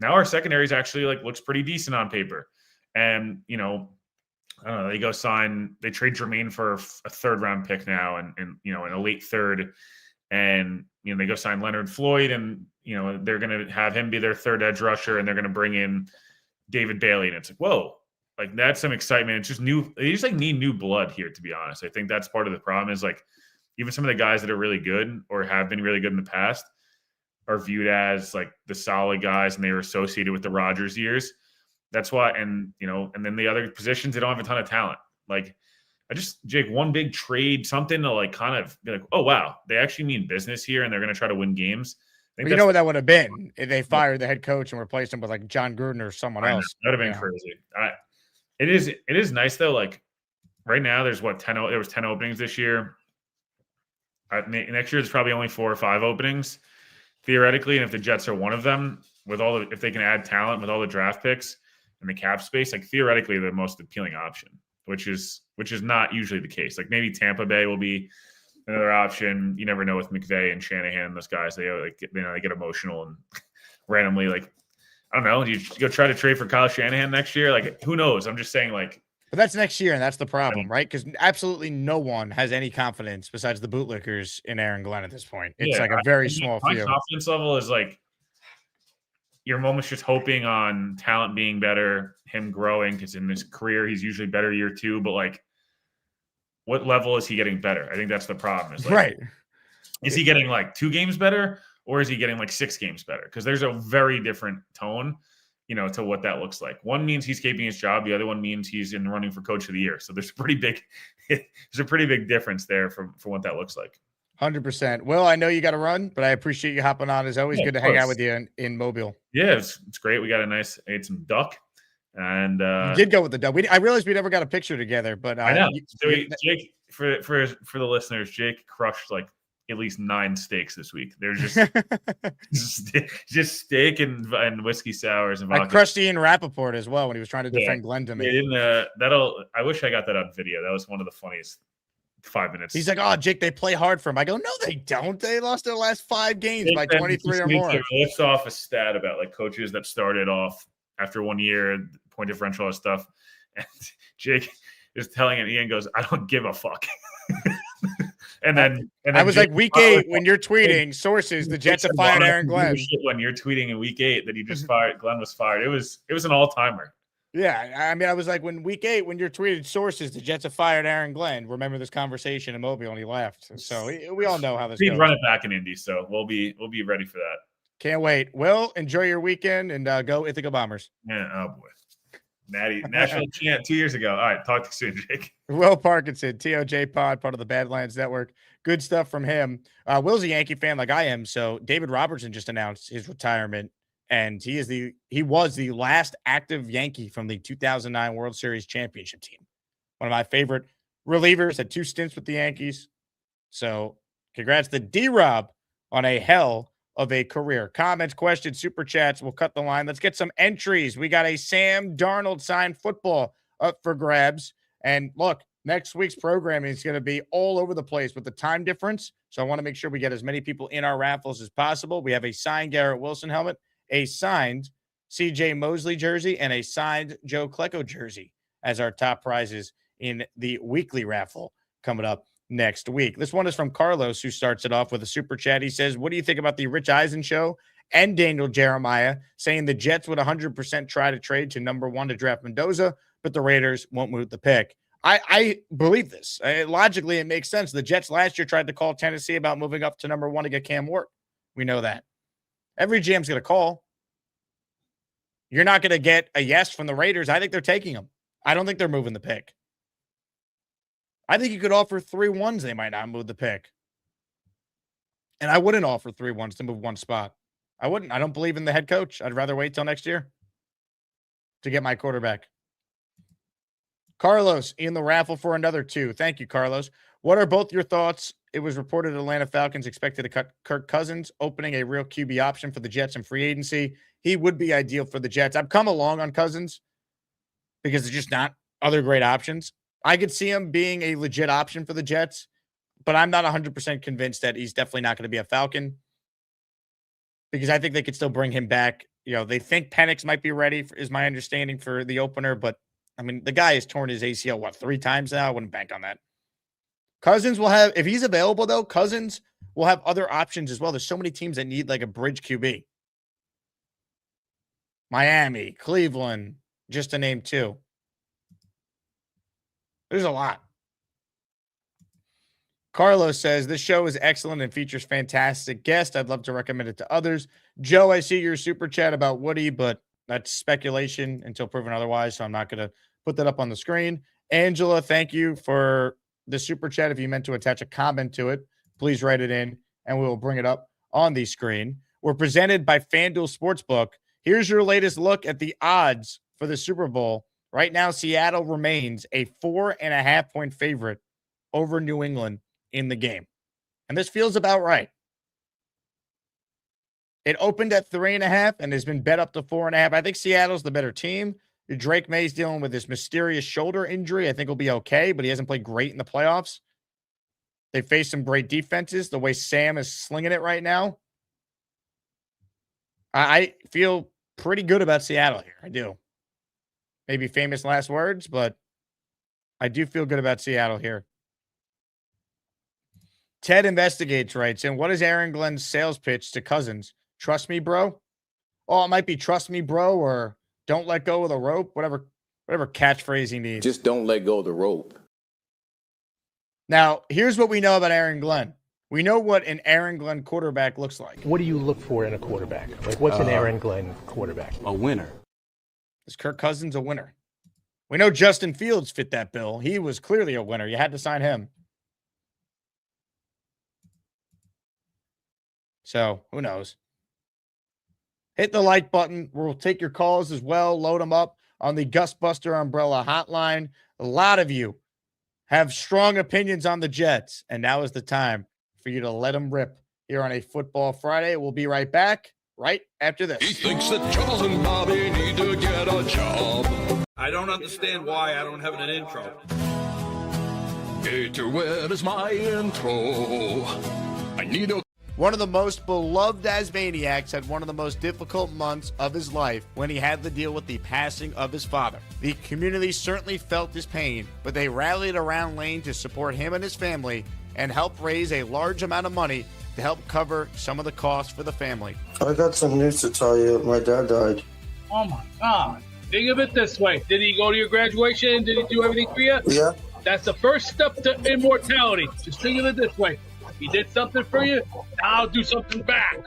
Now our secondary is actually like looks pretty decent on paper. And, I don't know, they trade Jermaine for a 3rd round pick now and in a late 3rd. And, they go sign Leonard Floyd and, they're going to have him be their 3rd edge rusher and they're going to bring in David Bailey. And it's like, whoa, like that's some excitement. It's just new. They just like need new blood here, to be honest. I think that's part of the problem is like even some of the guys that are really good or have been really good in the past are viewed as like the solid guys and they were associated with the Rodgers years. That's why, and then the other positions, they don't have a ton of talent. Like Jake, one big trade, something to like kind of be like, oh, wow, they actually mean business here and they're going to try to win games. You know what that would have been if they fired the head coach and replaced him with like John Gruden or someone else. That would have been crazy. It is nice though. Like right now there's there was 10 openings this year. Next year, there's probably only 4 or 5 openings theoretically. And if the Jets are one of them if they can add talent with all the draft picks and the cap space, like theoretically the most appealing option, which is not usually the case. Like maybe Tampa Bay will be another option. You never know with McVay and Shanahan and those guys. They they get emotional and randomly like, I don't know. Do you go try to trade for Kyle Shanahan next year? Like who knows? I'm just saying like But that's next year, and that's the problem, right? Because absolutely no one has any confidence besides the bootlickers in Aaron Glenn at this point. It's like a very small my few. confidence level is like your moment's just hoping on talent being better, him growing, because in his career he's usually better year 2, but like what level is he getting better? I think that's the problem. Is like, Right. Is he getting like 2 games better, or is he getting like 6 games better? Because there's a very different tone, to what that looks like. One means he's keeping his job. The other one means he's in the running for coach of the year. So there's a pretty big difference there for what that looks like. 100%. Well, I know you got to run, but I appreciate you hopping on. It's always good to hang out with you in Mobile. Yeah, it's great. We got ate some duck. And you did go with the duck. I realized we never got a picture together, but I know. Jake, for the listeners, Jake crushed like at least 9 steaks this week. They're just steak and whiskey sours and vodka. I crushed Ian Rappaport as well when he was trying to defend Glenn to me. I wish I got that on video. That was one of the funniest 5 minutes. He's like, "Oh, Jake, they play hard for him." I go, "No, they don't. They lost their last 5 games by 23 or more." Lifts off a stat about like coaches that started off after 1 year, point differential and stuff. And Jake is telling it. Ian goes, "I don't give a fuck." And then I was like, week 8, when you're tweeting sources, the Jets have fired Aaron Glenn. When you're tweeting in week 8 that you just fired, Glenn was fired. It was an all timer. Yeah, I mean, I was like, when week 8, when you're tweeting sources, the Jets have fired Aaron Glenn. Remember this conversation in Mobile, and he left. So we all know how this goes. He'd run it back in Indy, so we'll be ready for that. Can't wait. Will, enjoy your weekend and go Ithaca Bombers. Yeah, oh boy. Natty national chant 2 years ago. All right, talk to you soon, Jake. Will Parkinson, TOJ Pod, part of the Badlands Network. Good stuff from him. Will's a Yankee fan like I am, so David Robertson just announced his retirement, and he was the last active Yankee from the 2009 World Series championship team. One of my favorite relievers, had 2 stints with the Yankees. So congrats to D-Rob on a hell of a career. Comments, questions, super chats. We'll cut the line. Let's get some entries. We got a Sam Darnold signed football up for grabs. And look, next week's programming is going to be all over the place with the time difference. So I want to make sure we get as many people in our raffles as possible. We have a signed Garrett Wilson helmet, a signed CJ Mosley jersey, and a signed Joe Klecko jersey as our top prizes in the weekly raffle coming up next week. This one is from Carlos, who starts it off with a super chat. He says, what do you think about the Rich Eisen show and Daniel Jeremiah saying the Jets would 100% try to trade to number 1 to draft Mendoza, but the Raiders won't move the pick? I believe this. Logically, it makes sense. The Jets last year tried to call Tennessee about moving up to number 1 to get Cam Ward. We know that. Every GM's going to call. You're not going to get a yes from the Raiders. I think they're taking them. I don't think they're moving the pick. I think you could offer 3 ones. They might not move the pick. And I wouldn't offer 3 ones to move 1 spot. I wouldn't. I don't believe in the head coach. I'd rather wait till next year to get my quarterback. Carlos in the raffle for another 2. Thank you, Carlos. What are both your thoughts? It was reported Atlanta Falcons expected to cut Kirk Cousins, opening a real QB option for the Jets in free agency. He would be ideal for the Jets. I've come along on Cousins because there's just not other great options. I could see him being a legit option for the Jets, but I'm not 100% convinced that he's definitely not going to be a Falcon because I think they could still bring him back. They think Penix might be ready, is my understanding, for the opener, but I mean, the guy has torn his ACL, 3 times now? I wouldn't bank on that. Cousins will have, if he's available though, Cousins will have other options as well. There's so many teams that need like a bridge QB. Miami, Cleveland, just to name 2. There's a lot. Carlos says, this show is excellent and features fantastic guests. I'd love to recommend it to others. Joe, I see your super chat about Woody, but that's speculation until proven otherwise, so I'm not going to put that up on the screen. Angela, thank you for the super chat. If you meant to attach a comment to it, please write it in, and we will bring it up on the screen. We're presented by FanDuel Sportsbook. Here's your latest look at the odds for the Super Bowl. Right now, Seattle remains a 4.5-point favorite over New England in the game. And this feels about right. It opened at 3.5 and has been bet up to 4.5. I think Seattle's the better team. Drake May's dealing with this mysterious shoulder injury. I think he'll be okay, but he hasn't played great in the playoffs. They face some great defenses. The way Sam is slinging it right now, I feel pretty good about Seattle here. I do. Maybe famous last words, but I do feel good about Seattle here. Ted Investigates writes, and what is Aaron Glenn's sales pitch to Cousins? Trust me, bro? Oh, it might be trust me, bro, or don't let go of the rope, whatever catchphrase he needs. Just don't let go of the rope. Now, here's what we know about Aaron Glenn. We know what an Aaron Glenn quarterback looks like. What do you look for in a quarterback? Like, what's an Aaron Glenn quarterback? A winner. Is Kirk Cousins a winner? We know Justin Fields fit that bill. He was clearly a winner. You had to sign him. So, who knows? Hit the like button. We'll take your calls as well. Load them up on the Gustbuster Umbrella hotline. A lot of you have strong opinions on the Jets, and now is the time for you to let them rip here on a Football Friday. We'll be right back right after this. He thinks that Charles and Bobby need to get a job. I don't understand why I don't have an intro. Gator, where is my intro? I need a... One of the most beloved Asmaniacs had one of the most difficult months of his life when he had to deal with the passing of his father. The community certainly felt his pain, but they rallied around Lane to support him and his family and help raise a large amount of money to help cover some of the costs for the family. I got some news to tell you. My dad died. Oh my God. Think of it this way. Did he go to your graduation? Did he do everything for you? Yeah. That's the first step to immortality. Just think of it this way. He did something for you, now I'll do something back.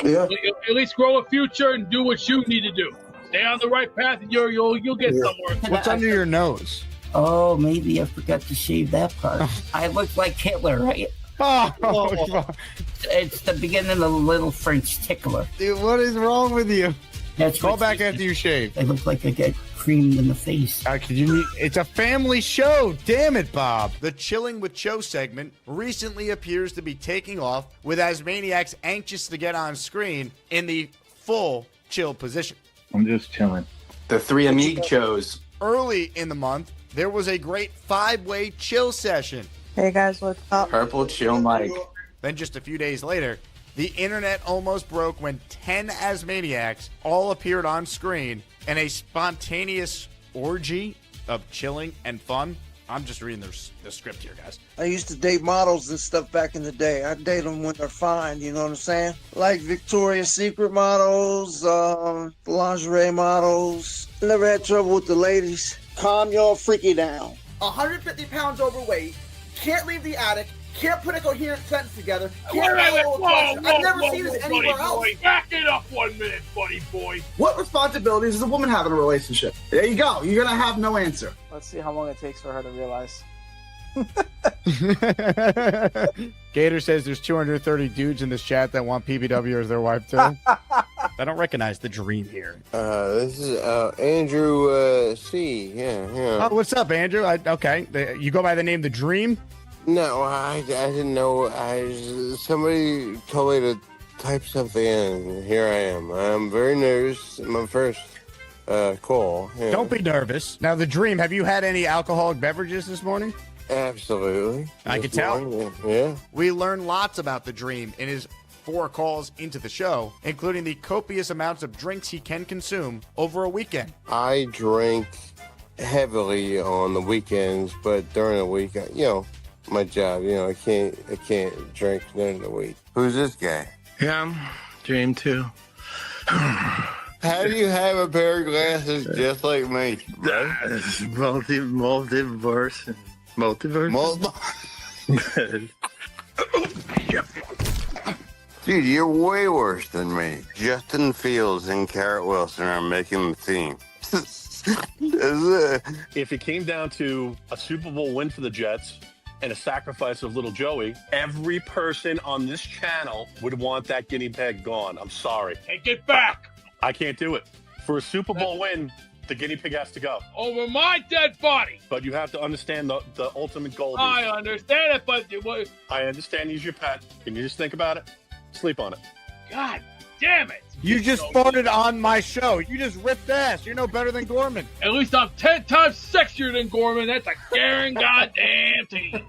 Yeah. At least grow a future and do what you need to do. Stay on the right path and you'll get somewhere. What's under your nose? Oh, maybe I forgot to shave that part. I look like Hitler, right? Oh, It's the beginning of the little French tickler. dude, what is wrong with you? That's Call what back after you shave. I look like I get creamed in the face. It's a family show. Damn it, Bob. The Chilling with Cho segment recently appears to be taking off, with Asmaniacs anxious to get on screen in the full chill position. I'm just chilling. The three amigos. Early in the month, there was a great 5-way chill session. Hey guys, what's up? Purple chill Mike. Then just a few days later, the internet almost broke when 10 Asmaniacs all appeared on screen in a spontaneous orgy of chilling and fun. I'm just reading the script here, guys. I used to date models and stuff back in the day. I date them when they're fine, you know what I'm saying? Like Victoria's Secret models, lingerie models. Never had trouble with the ladies. Calm your freaky down. 150 pounds overweight, can't leave the attic, can't put a coherent sentence together. Can't I've never seen this anywhere else. Boy. Back it up 1 minute, buddy boy. What responsibilities does a woman have in a relationship? There you go. You're going to have no answer. Let's see how long it takes for her to realize. Gator says there's 230 dudes in this chat that want PBW as their wife too. I don't recognize the dream here. This is Andrew C. Yeah. Oh, what's up, Andrew? Okay. You go by the name The Dream? No, I didn't know. Somebody told me to type something in. Here I am. I'm very nervous. My first call. Yeah. Don't be nervous. Now, The Dream, have you had any alcoholic beverages this morning? Absolutely. I can tell. Yeah. We learned lots about The Dream in his 4 calls into the show, including the copious amounts of drinks he can consume over a weekend. I drink heavily on the weekends, but during the week, my job, I can't drink during the week. Who's this guy? Yeah, Dream too. How do you have a pair of glasses just like me? Multiverse. Dude, you're way worse than me. Justin Fields and Garrett Wilson are making the team. If it came down to a Super Bowl win for the Jets and a sacrifice of little Joey, every person on this channel would want that guinea pig gone. I'm sorry. Take it back. I can't do it. For a Super Bowl win, the guinea pig has to go. Over my dead body. But you have to understand the ultimate goal. I understand it, but I understand he's your pet. Can you just think about it? Sleep on it. God damn it. You just farted on my show. You just ripped ass. You're no better than Gorman. At least I'm 10 times sexier than Gorman. That's a guaranteed goddamn team.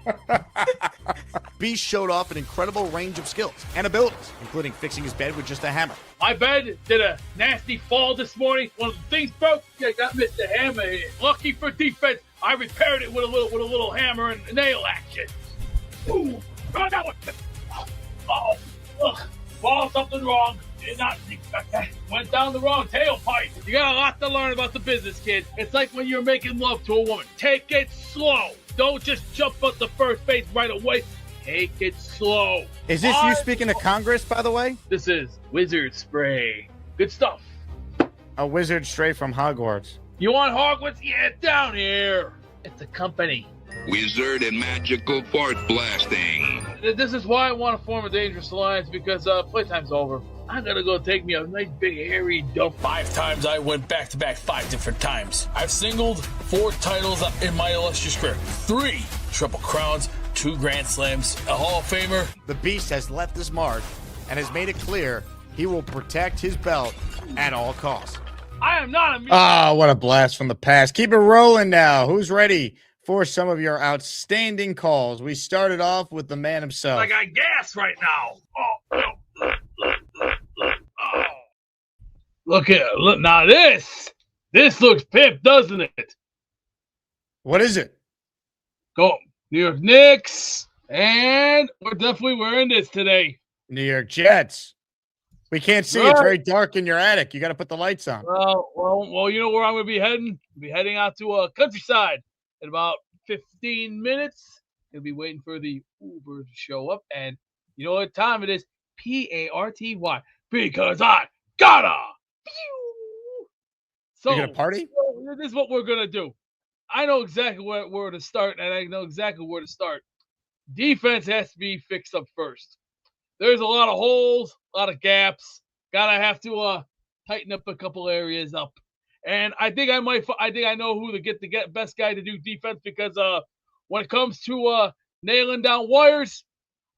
Beast showed off an incredible range of skills and abilities, including fixing his bed with just a hammer. My bed did a nasty fall this morning. One of the things broke. Yeah, got Mr. Hammer here. Lucky for defense, I repaired it with a little hammer and nail action. Ooh, oh, that was, ball, something wrong. Did not expect that. Went down the wrong tailpipe. You got a lot to learn about the business, kid. It's like when you're making love to a woman. Take it slow. Don't just jump up the first base right away. Take it slow. Is this you speaking to Congress, by the way? This is Wizard Spray. Good stuff. A wizard straight from Hogwarts. You want Hogwarts? Yeah, down here. It's a company. Wizard and magical fart blasting. This is why I want to form a dangerous alliance, because playtime's over. I gotta go take me a nice big hairy dump. 5 times I went back-to-back 5 different times. I've singled 4 titles in my illustrious career. 3 Triple Crowns, 2 Grand Slams, a Hall of Famer. The Beast has left his mark and has made it clear he will protect his belt at all costs. I am not a... Ah, what a blast from the past. Keep it rolling now. Who's ready for some of your outstanding calls? We started off with the man himself. I got gas right now. Oh. Look now this looks pimp, doesn't it? What is it? Go New York Knicks, and we're definitely wearing this today. New York Jets. We can't see. It's very dark in your attic. You got to put the lights on. Well, you know where I'm going to be heading? I'll be heading out to a countryside in about 15 minutes. I'll be waiting for the Uber to show up, and you know what time it is? Party, because I gotta. So, you're gonna party? This is what we're gonna do. I know exactly where to start, and I know exactly where to start. Defense has to be fixed up first. There's a lot of holes, a lot of gaps. Gotta have to tighten up a couple areas up. And I think I know who to get the best guy to do defense, because when it comes to nailing down wires,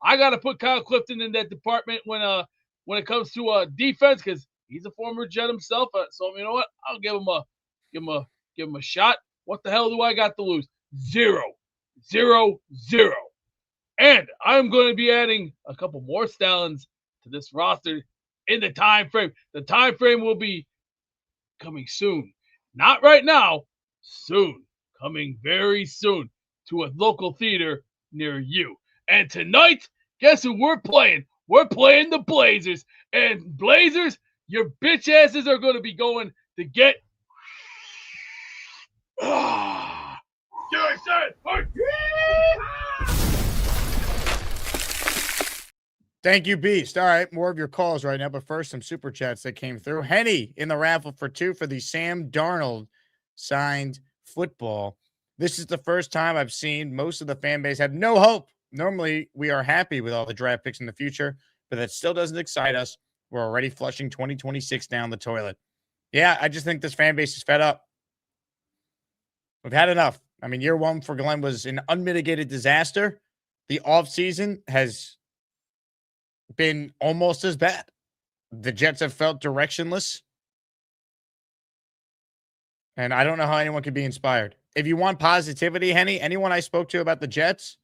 I gotta put Kyle Clifton in that department when it comes to defense, because he's a former Jet himself. So you know what? I'll give him a shot. What the hell do I got to lose? 0. And I'm going to be adding a couple more Stallions to this roster in the time frame. The time frame will be coming soon. Not right now. Soon. Coming very soon to a local theater near you. And tonight, guess who we're playing? We're playing the Blazers. And Blazers, your bitch asses are going to be going to get... Thank you, Beast. All right, more of your calls right now, but first, some super chats that came through. Henny in the raffle for 2 for the Sam Darnold signed football. This is the first time I've seen most of the fan base have no hope. Normally, we are happy with all the draft picks in the future, but that still doesn't excite us. We're already flushing 2026 down the toilet. Yeah, I just think this fan base is fed up. We've had enough. I mean, year 1 for Glenn was an unmitigated disaster. The offseason has been almost as bad. The Jets have felt directionless. And I don't know how anyone could be inspired. If you want positivity, Henny, anyone I spoke to about the Jets,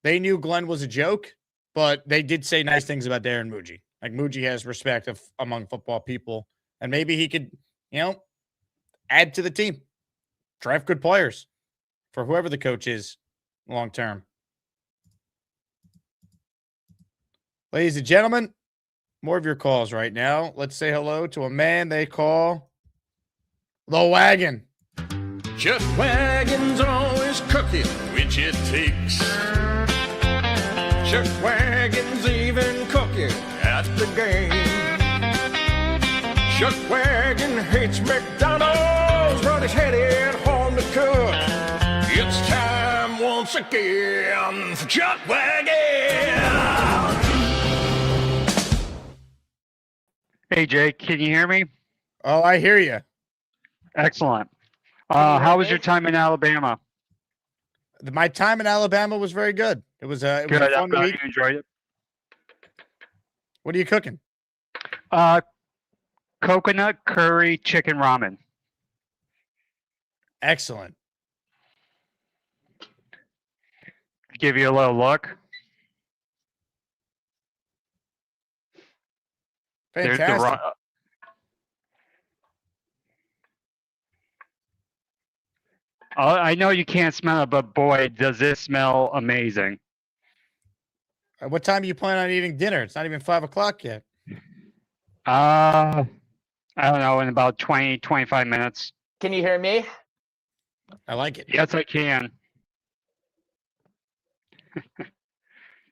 they knew Glenn was a joke, but they did say nice things about Darren Muji. Like, Muji has respect among football people, and maybe he could, add to the team. Draft good players for whoever the coach is long term. Ladies and gentlemen, more of your calls right now. Let's say hello to a man they call the Wagon. Jet Wagon's always cooking, which it takes. Jet Wagon's even cooking at the game. Jet Wagon hates McDonald's, but he's headed home to cook. It's time once again for Jet Wagon. Hey, Jake, can you hear me? Oh, I hear you. Excellent. How was your time in Alabama? My time in Alabama was very good. It was a Good. fun I'm glad week. you enjoyed it. What are you cooking? Coconut curry chicken ramen. Excellent. Give you a little look. Fantastic. I know you can't smell it, but boy, does this smell amazing. What time are you planning on eating dinner? It's not even 5 o'clock yet. I don't know, in about 20, 25 minutes. Can you hear me? I like it. Yes, I can.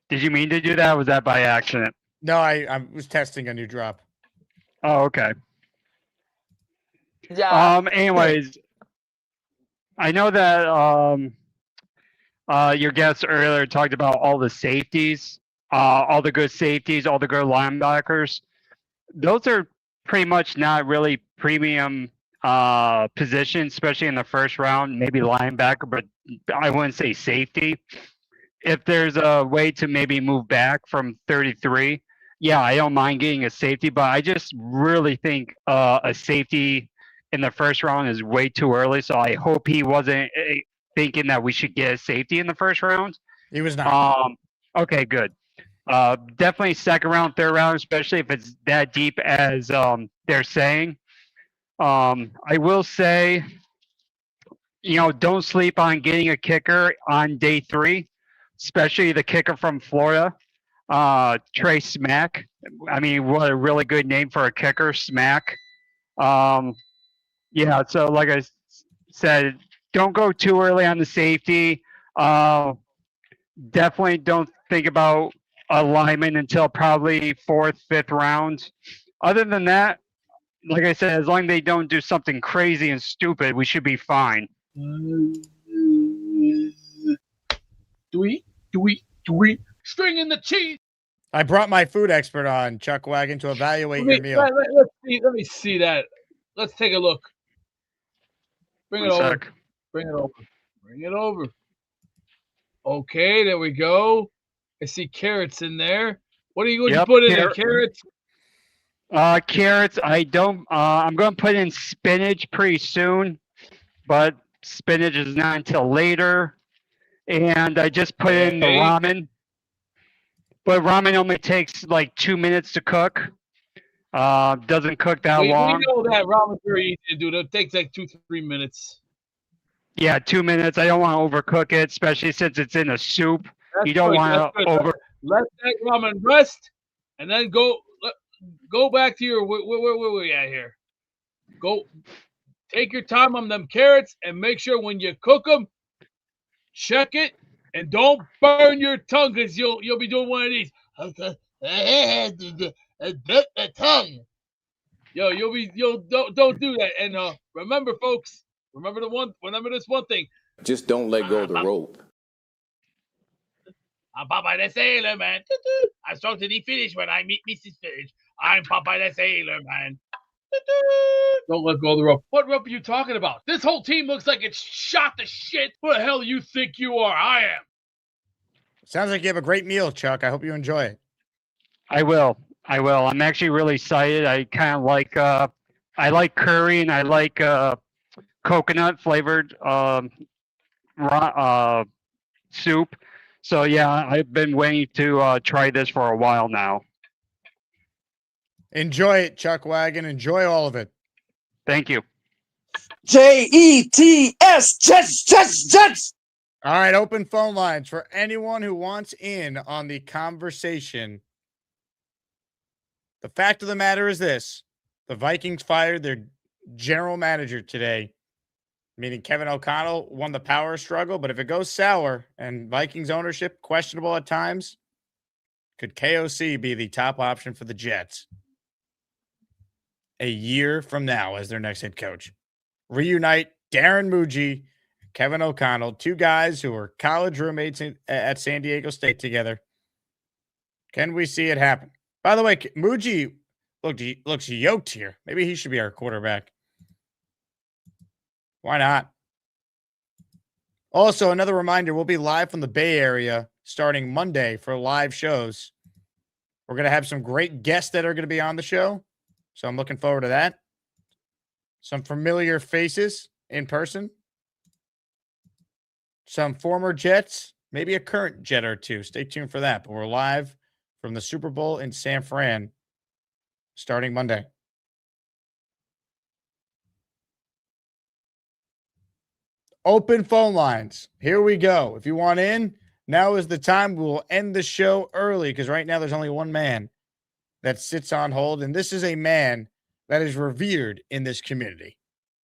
Did you mean to do that? Or was that by accident? No, I was testing a new drop. Oh, okay. Yeah. Anyways, I know that your guest earlier talked about all the safeties, all the good safeties, all the good linebackers. Those are pretty much not really premium positions, especially in the first round. Maybe linebacker, but I wouldn't say safety. If there's a way to maybe move back from 33, yeah, I don't mind getting a safety, but I just really think a safety in the first round is way too early. So I hope he wasn't thinking that we should get a safety in the first round. He was not. Okay, good. Definitely second round, third round, especially if it's that deep as they're saying. I will say, don't sleep on getting a kicker on day 3, especially the kicker from Florida, Trey Smack. I mean, what a really good name for a kicker, Smack. Yeah, so like I said, don't go too early on the safety. Definitely don't think about a lineman until probably 4th, 5th round. Other than that, like I said, as long as they don't do something crazy and stupid, we should be fine. Stringing the cheese. I brought my food expert on, Chuck Wagon, to evaluate your meal. Let me see that. Let's take a look. Bring it over. Bring it over. Bring it over. Okay, there we go. I see carrots in there. What are you going to put in there? Carrots? Carrots, I don't. I'm going to put in spinach pretty soon, but spinach is not until later. And I just put in the ramen, but ramen only takes like 2 minutes to cook. Doesn't cook that long. We know that ramen's very easy to do. It takes like 2-3 minutes. Yeah, 2 minutes. I don't want to overcook it, especially since it's in a soup. You don't want to over. Let that ramen rest, and then go back to your where we at here. Go take your time on them carrots, and make sure when you cook them, check it, and don't burn your tongue, because you'll be doing one of these. The tongue. Yo, don't do that. And remember, folks. Remember this one thing. Just don't let go of the rope. I'm Popeye the Sailor Man. I'm strong to the finish when I meet Mrs. Fish. I'm Popeye the Sailor Man. Don't let go of the rope. What rope are you talking about? This whole team looks like it's shot to shit. Who the hell you think you are? I am. Sounds like you have a great meal, Chuck. I hope you enjoy it. I will. I'm actually really excited. I kind of like I like curry, and I like coconut flavored soup. So yeah, I've been waiting to try this for a while now. Enjoy it, Chuck Wagon. Enjoy all of it. Thank you. Jets, Jets. All right, open phone lines for anyone who wants in on the conversation. The fact of the matter is this: the Vikings fired their general manager today, meaning Kevin O'Connell won the power struggle. But if it goes sour and Vikings ownership questionable at times, could KOC be the top option for the Jets a year from now as their next head coach? Reunite Darren Muji, Kevin O'Connell, two guys who were college roommates at San Diego State together. Can we see it happen? By the way, Muji looks yoked here. Maybe he should be our quarterback. Why not? Also, another reminder, we'll be live from the Bay Area starting Monday for live shows. We're going to have some great guests that are going to be on the show, so I'm looking forward to that. Some familiar faces in person. Some former Jets, maybe a current Jet or two. Stay tuned for that. But we're live from the Super Bowl in San Fran starting Monday. Open phone lines. Here we go. If you want in, now is the time. We will end the show early because right now there's only one man that sits on hold, and this is a man that is revered in this community.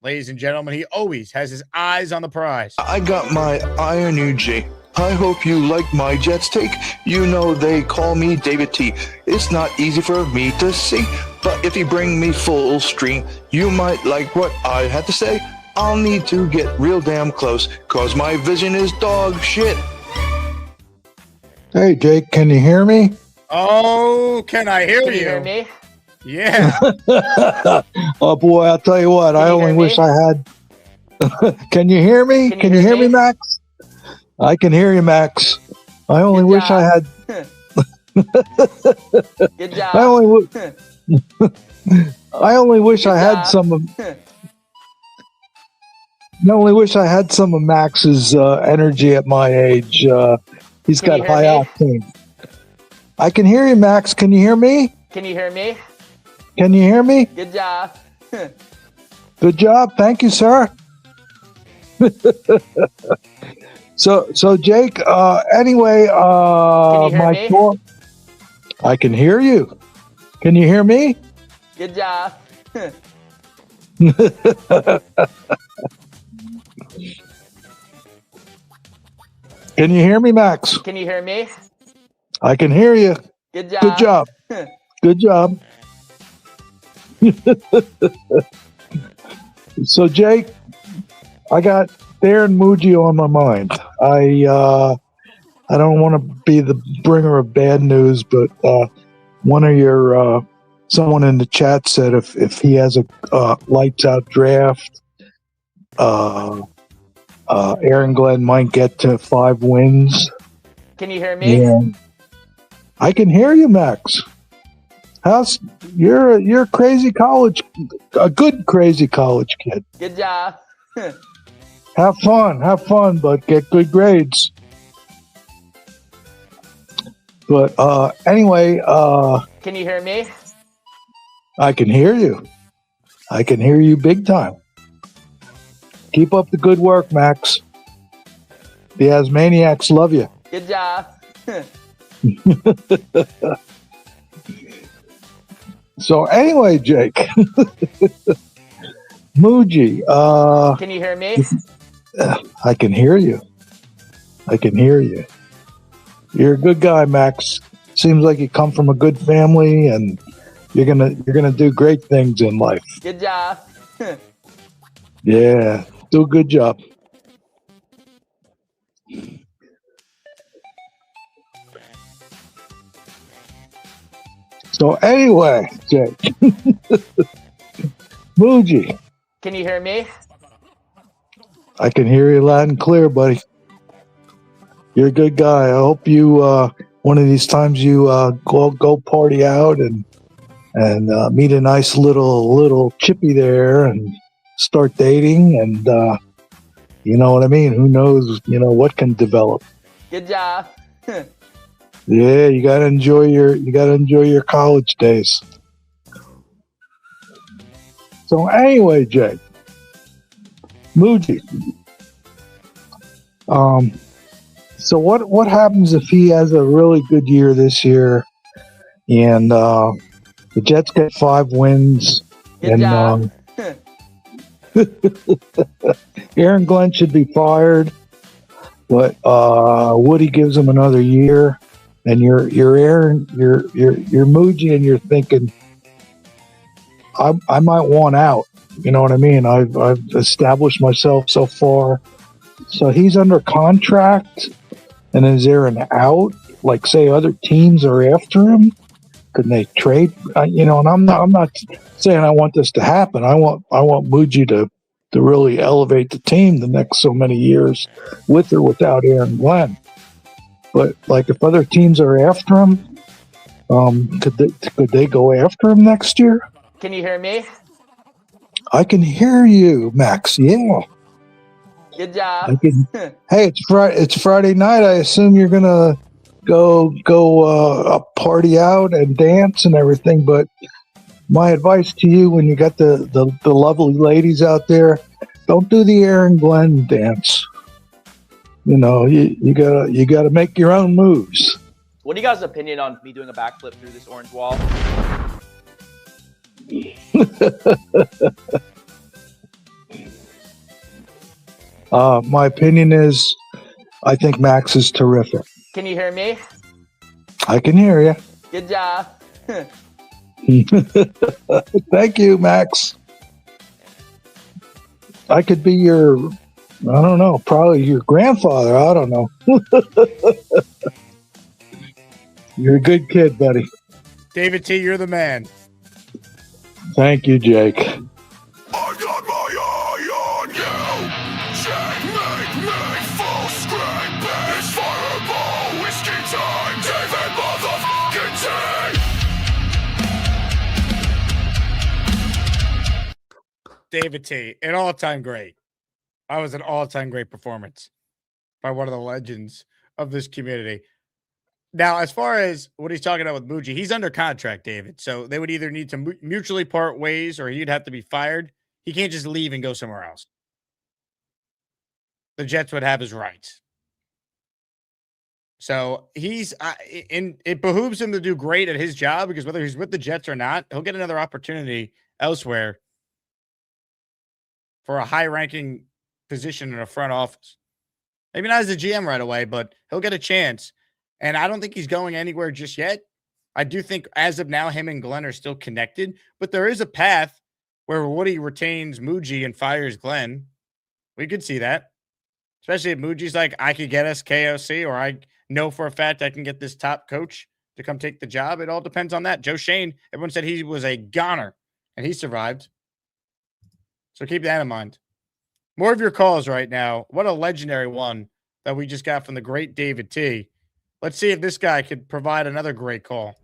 Ladies and gentlemen, he always has his eyes on the prize. I got my Iron UG. I hope you like my Jets take. You know they call me David T. It's not easy for me to see, but if you bring me full stream, you might like what I had to say. I'll need to get real damn close, cause my vision is dog shit. Hey, Jake, can you hear me? Oh, can I hear Can you? you hear me? Yeah. Oh, boy, I'll tell you what. I only wish I had... Can you hear me? Can you hear me, Max? I can hear you, Max. I only wish I had... Good job. I only wish I had some of... I only wish I had some of Max's energy at my age. He's got high octane. I can hear you, Max. Can you hear me? Can you hear me? Can you hear me? Good job. Good job. Thank you, sir. So Jake, anyway, Can you hear my me? thought... I can hear you. Can you hear me? Good job. Can you hear me, Max? Can you hear me? I can hear you. Good job. Good job. Good job. So, Jake, I got Darren Muggio on my mind. I don't want to be the bringer of bad news, but one of your someone in the chat said if he has a lights out draft, Aaron Glenn might get to 5 wins. Can you hear me? And I can hear you, Max. You're a crazy college, a good crazy college kid. Good job. Have fun, but get good grades. But anyway, Can you hear me? I can hear you. I can hear you big time. Keep up the good work, Max. The Asmaniacs love you. Good job. So anyway, Jake, Muji, Can you hear me? I can hear you. I can hear you. You're a good guy, Max. Seems like you come from a good family, and you're gonna do great things in life. Good job. Yeah, do a good job. So anyway, Jake, Muji, Can you hear me? I can hear you loud and clear, buddy. You're a good guy. I hope you one of these times you go party out and meet a nice little chippy there and start dating, and you know what I mean. Who knows? What can develop. Good job. Yeah, you gotta enjoy your college days. So anyway, Jay, Muji. So what happens if he has a really good year this year, and the Jets get 5 wins, Good job. Aaron Glenn should be fired, but Woody gives him another year, and you're Aaron, you're Muji, and you're thinking, I might want out. You know what I mean? I've established myself so far. So he's under contract, and is there an out? Like, say other teams are after him, could they trade? And I'm not saying I want this to happen. I want Muji to really elevate the team the next so many years, with or without Aaron Glenn. But like, if other teams are after him, could they go after him next year? Can you hear me? I can hear you, Max. Yeah. Good job. Hey, it's Friday night. I assume you're gonna go party out and dance and everything. But my advice to you when you got the lovely ladies out there, don't do the Aaron Glenn dance. You know, you gotta make your own moves. What are you guys' opinion on me doing a backflip through this orange wall? My opinion is, I think Max is terrific. Can you hear me? I can hear you. Good job. Thank you, Max. I could be your, I don't know, probably your grandfather. I don't know. You're a good kid, buddy. David T, you're the man. Thank you, Jake. I got my eye on you. Jake, make me full scrape. It's fireball whiskey time. David motherfucking T. David T, an all-time great. That was an all-time great performance by one of the legends of this community. Now, as far as what he's talking about with Muji, he's under contract, David. So they would either need to mutually part ways or he'd have to be fired. He can't just leave and go somewhere else. The Jets would have his rights. So it behooves him to do great at his job because whether he's with the Jets or not, he'll get another opportunity elsewhere for a high-ranking position in a front office. Maybe not as a GM right away, but he'll get a chance. And I don't think he's going anywhere just yet. I do think as of now, him and Glenn are still connected, but there is a path where Woody retains Muji and fires Glenn. We could see that, especially if Muji's like, I could get us KOC, or I know for a fact I can get this top coach to come take the job. It all depends on that. Joe Shane, everyone said he was a goner, and he survived. So keep that in mind. More of your calls right now. What a legendary one that we just got from the great David T. Let's see if this guy could provide another great call.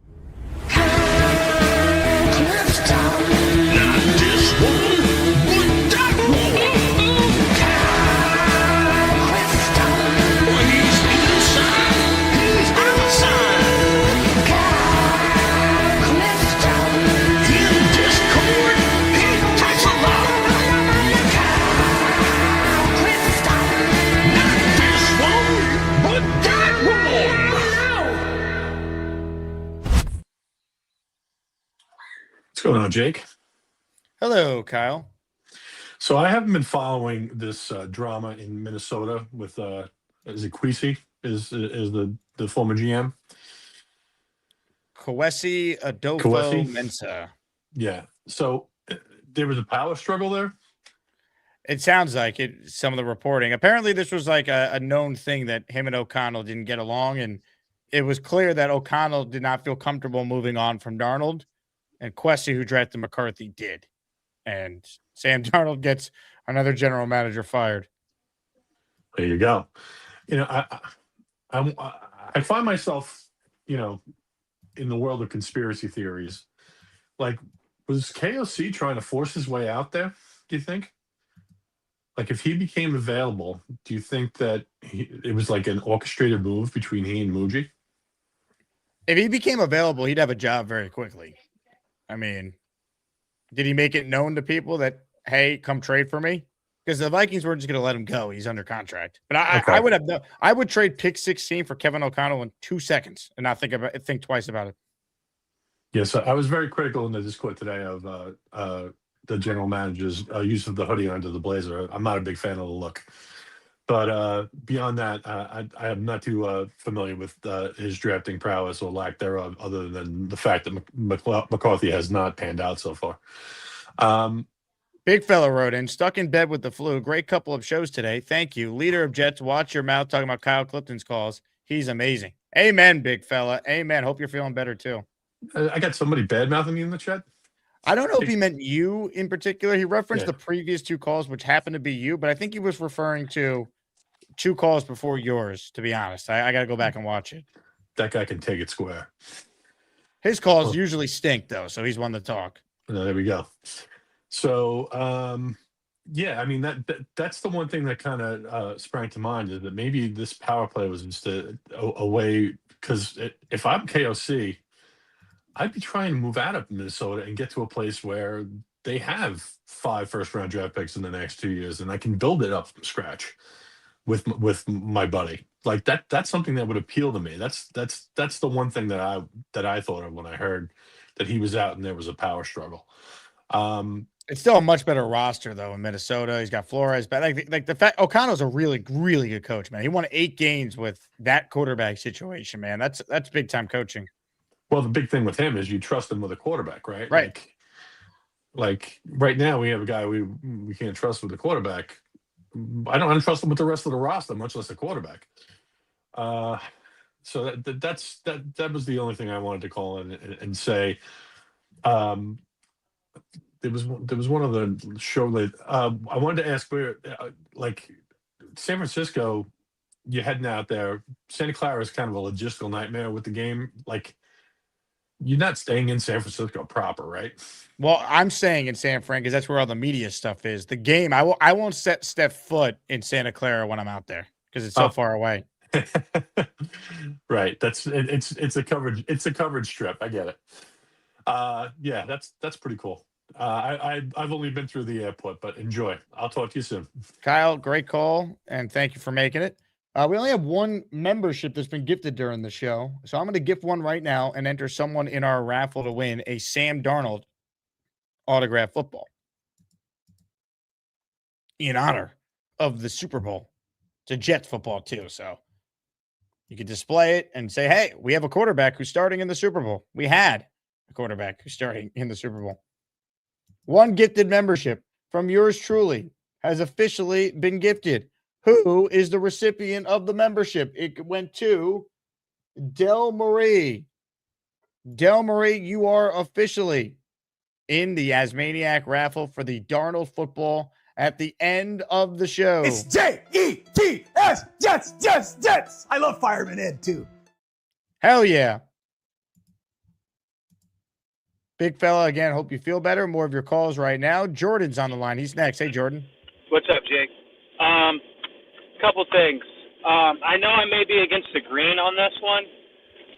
What's going on, Jake? Hello, Kyle. So I haven't been following this drama in Minnesota with is it Kwesi is the former GM? Kwesi Kwesi? Mensah. Yeah. So there was a power struggle there? It sounds like it, some of the reporting. Apparently, this was like a known thing that him and O'Connell didn't get along, and it was clear that O'Connell did not feel comfortable moving on from Darnold, and Kwesi, who drafted McCarthy, did. And Sam Darnold gets another general manager fired. There you go. You know, I find myself, you know, in the world of conspiracy theories. Like, was KOC trying to force his way out there, do you think? Like, if he became available, do you think that it was like an orchestrated move between he and Muji? If he became available, he'd have a job very quickly. I mean, did he make it known to people that, hey, come trade for me? Because the Vikings weren't just going to let him go. He's under contract. But I would trade pick 16 for Kevin O'Connell in 2 seconds and not think twice about it. Yes, I was very critical in the Discord today of the general manager's use of the hoodie under the blazer. I'm not a big fan of the look. But beyond that, I am not too familiar with his drafting prowess or lack thereof, other than the fact that McCarthy has not panned out so far. Big fella wrote in, stuck in bed with the flu. Great couple of shows today. Thank you. Leader of Jets, watch your mouth talking about Kyle Clifton's calls. He's amazing. Amen, big fella. Amen. Hope you're feeling better too. I got somebody bad-mouthing me in the chat. I don't know if he meant you in particular. He referenced the previous 2 calls, which happened to be you, but I think he was referring to 2 calls before yours, to be honest. I got to go back and watch it. That guy can take it square. His calls usually stink, though, so he's one to talk. No, there we go. So, yeah, I mean, that's the one thing that kind of sprang to mind, is that maybe this power play was just a way, because if I'm KOC, I'd be trying to move out of Minnesota and get to a place where they have 5 first-round draft picks in the next 2 years, and I can build it up from scratch with my buddy. Like that's something that would appeal to me. That's the one thing that I thought of when I heard that he was out and there was a power struggle. It's still a much better roster though in Minnesota. He's got Flores, but like the fact O'Connell's a really, really good coach, man. He won 8 games with that quarterback situation, man. That's big time coaching. Well, the big thing with him is you trust him with a quarterback, right? Right. Like right now we have a guy we can't trust with a quarterback. I don't trust him with the rest of the roster, much less a quarterback. So that was the only thing I wanted to call in and say. There was one of the show that I wanted to ask where, like San Francisco, you're heading out there. Santa Clara is kind of a logistical nightmare with the game. Like, you're not staying in San Francisco proper, right? Well, I'm staying in San Fran because that's where all the media stuff is. The game, I won't step foot in Santa Clara when I'm out there because it's so far away. Right. It's a coverage strip. I get it. Yeah, that's pretty cool. I've only been through the airport, but enjoy. I'll talk to you soon. Kyle, great call, and thank you for making it. We only have one membership that's been gifted during the show, so I'm going to gift one right now and enter someone in our raffle to win a Sam Darnold autographed football in honor of the Super Bowl. It's a Jets football too, so you can display it and say, hey, we have a quarterback who's starting in the Super Bowl. We had a quarterback who's starting in the Super Bowl. One gifted membership from yours truly has officially been gifted. Who is the recipient of the membership? It went to Del Marie. Del Marie, you are officially in the Asmaniac raffle for the Darnold football at the end of the show. It's Jets, Jets. I love Fireman Ed too. Hell yeah. Big fella, again, hope you feel better. More of your calls right now. Jordan's on the line. He's next. Hey, Jordan. What's up, Jake? Couple things. I know I may be against the green on this one,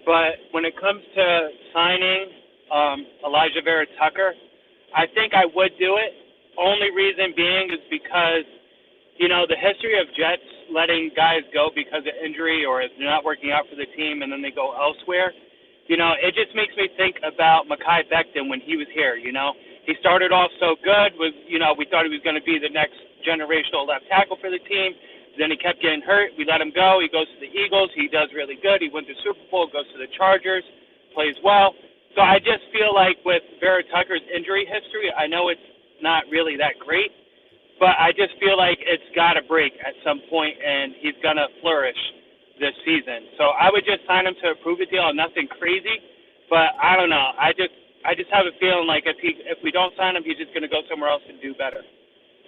but when it comes to signing Elijah Vera Tucker, I think I would do it. Only reason being is because, the history of Jets letting guys go because of injury or if they're not working out for the team and then they go elsewhere. It just makes me think about Mekhi Becton when he was here. He started off so good with, we thought he was going to be the next generational left tackle for the team. Then he kept getting hurt. We let him go. He goes to the Eagles. He does really good. He wins the Super Bowl, goes to the Chargers, plays well. So I just feel like with Vera Tucker's injury history, I know it's not really that great, but I just feel like it's got to break at some point, and he's going to flourish this season. So I would just sign him to a prove-it deal, nothing crazy. But I don't know. I just have a feeling like if we don't sign him, he's just going to go somewhere else and do better,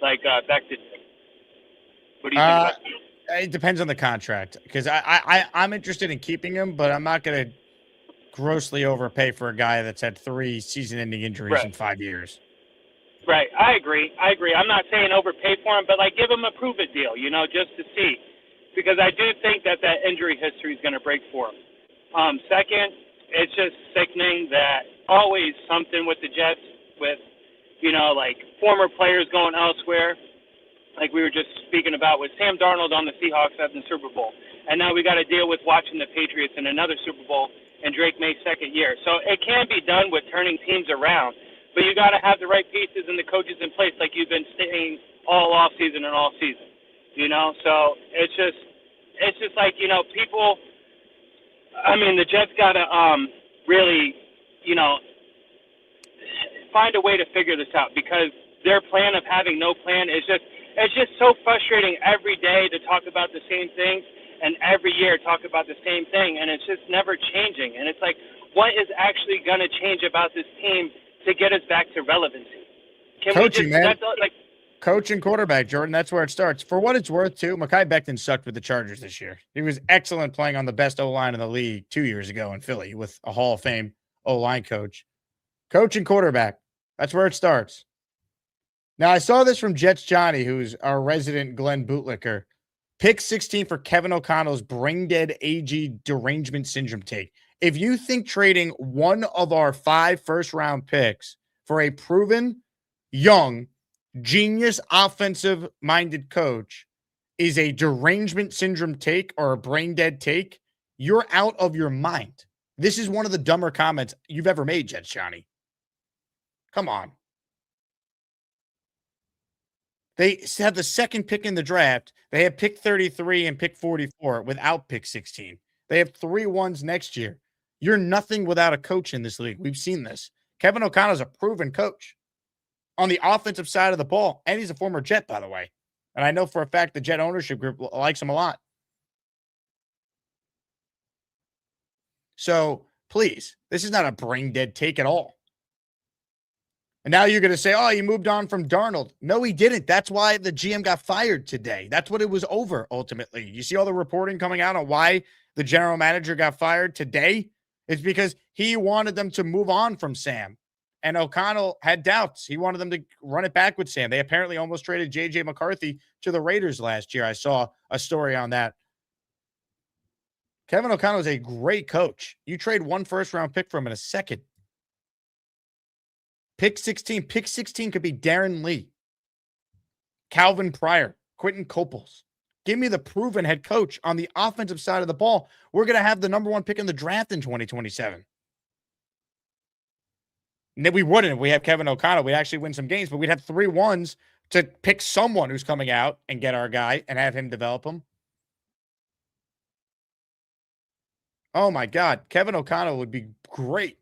like Beck did. What do you think about that? It depends on the contract because I'm interested in keeping him, but I'm not going to grossly overpay for a guy that's had 3 season-ending injuries in 5 years. Right. I agree. I'm not saying overpay for him, but give him a prove-it deal, just to see. Because I do think that injury history is going to break for him. Second, it's just sickening that always something with the Jets with, former players going elsewhere. Like we were just speaking about with Sam Darnold on the Seahawks at the Super Bowl. And now we got to deal with watching the Patriots in another Super Bowl in Drake May's second year. So it can be done with turning teams around. But you got to have the right pieces and the coaches in place like you've been saying all offseason and all season. So it's just like, people, the Jets got to really, find a way to figure this out because their plan of having no plan is it's just so frustrating every day to talk about the same things and every year talk about the same thing, and it's just never changing. And it's like, what is actually going to change about this team to get us back to relevancy? Coaching, man. Coach and quarterback, Jordan. That's where it starts. For what it's worth, too, Mekhi Becton sucked with the Chargers this year. He was excellent playing on the best O-line in the league 2 years ago in Philly with a Hall of Fame O-line coach. Coach and quarterback. That's where it starts. Now, I saw this from Jets Johnny, who's our resident Glenn Bootlicker. Pick 16 for Kevin O'Connell's brain-dead AG derangement syndrome take. If you think trading one of our 5 first-round picks for a proven, young, genius, offensive-minded coach is a derangement syndrome take or a brain-dead take, you're out of your mind. This is one of the dumber comments you've ever made, Jets Johnny. Come on. They have the second pick in the draft. They have pick 33 and pick 44 without pick 16. They have 3 ones next year. You're nothing without a coach in this league. We've seen this. Kevin O'Connell's a proven coach on the offensive side of the ball, and he's a former Jet, by the way. And I know for a fact the Jet ownership group likes him a lot. So, please, this is not a brain-dead take at all. And now you're going to say, oh, he moved on from Darnold. No, he didn't. That's why the GM got fired today. That's what it was over, ultimately. You see all the reporting coming out on why the general manager got fired today? It's because he wanted them to move on from Sam. And O'Connell had doubts. He wanted them to run it back with Sam. They apparently almost traded J.J. McCarthy to the Raiders last year. I saw a story on that. Kevin O'Connell is a great coach. You trade 1 first-round pick from him in a second. Pick 16. Pick 16 could be Darren Lee, Calvin Pryor, Quentin Copels. Give me the proven head coach on the offensive side of the ball. We're going to have the number 1 pick in the draft in 2027. And then we wouldn't if we have Kevin O'Connell. We'd actually win some games, but we'd have 3 ones to pick someone who's coming out and get our guy and have him develop him. Oh, my God. Kevin O'Connell would be great.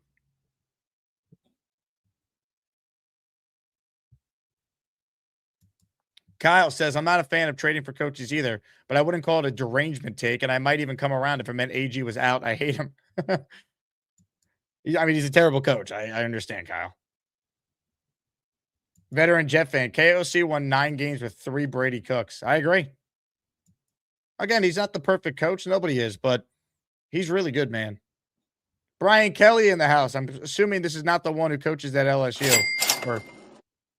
Kyle says, I'm not a fan of trading for coaches either, but I wouldn't call it a derangement take, and I might even come around if it meant AG was out. I hate him. I mean, he's a terrible coach. I understand, Kyle. Veteran Jet fan. KOC won 9 games with 3 Brady Cooks. I agree. Again, he's not the perfect coach. Nobody is, but he's really good, man. Brian Kelly in the house. I'm assuming this is not the one who coaches at LSU or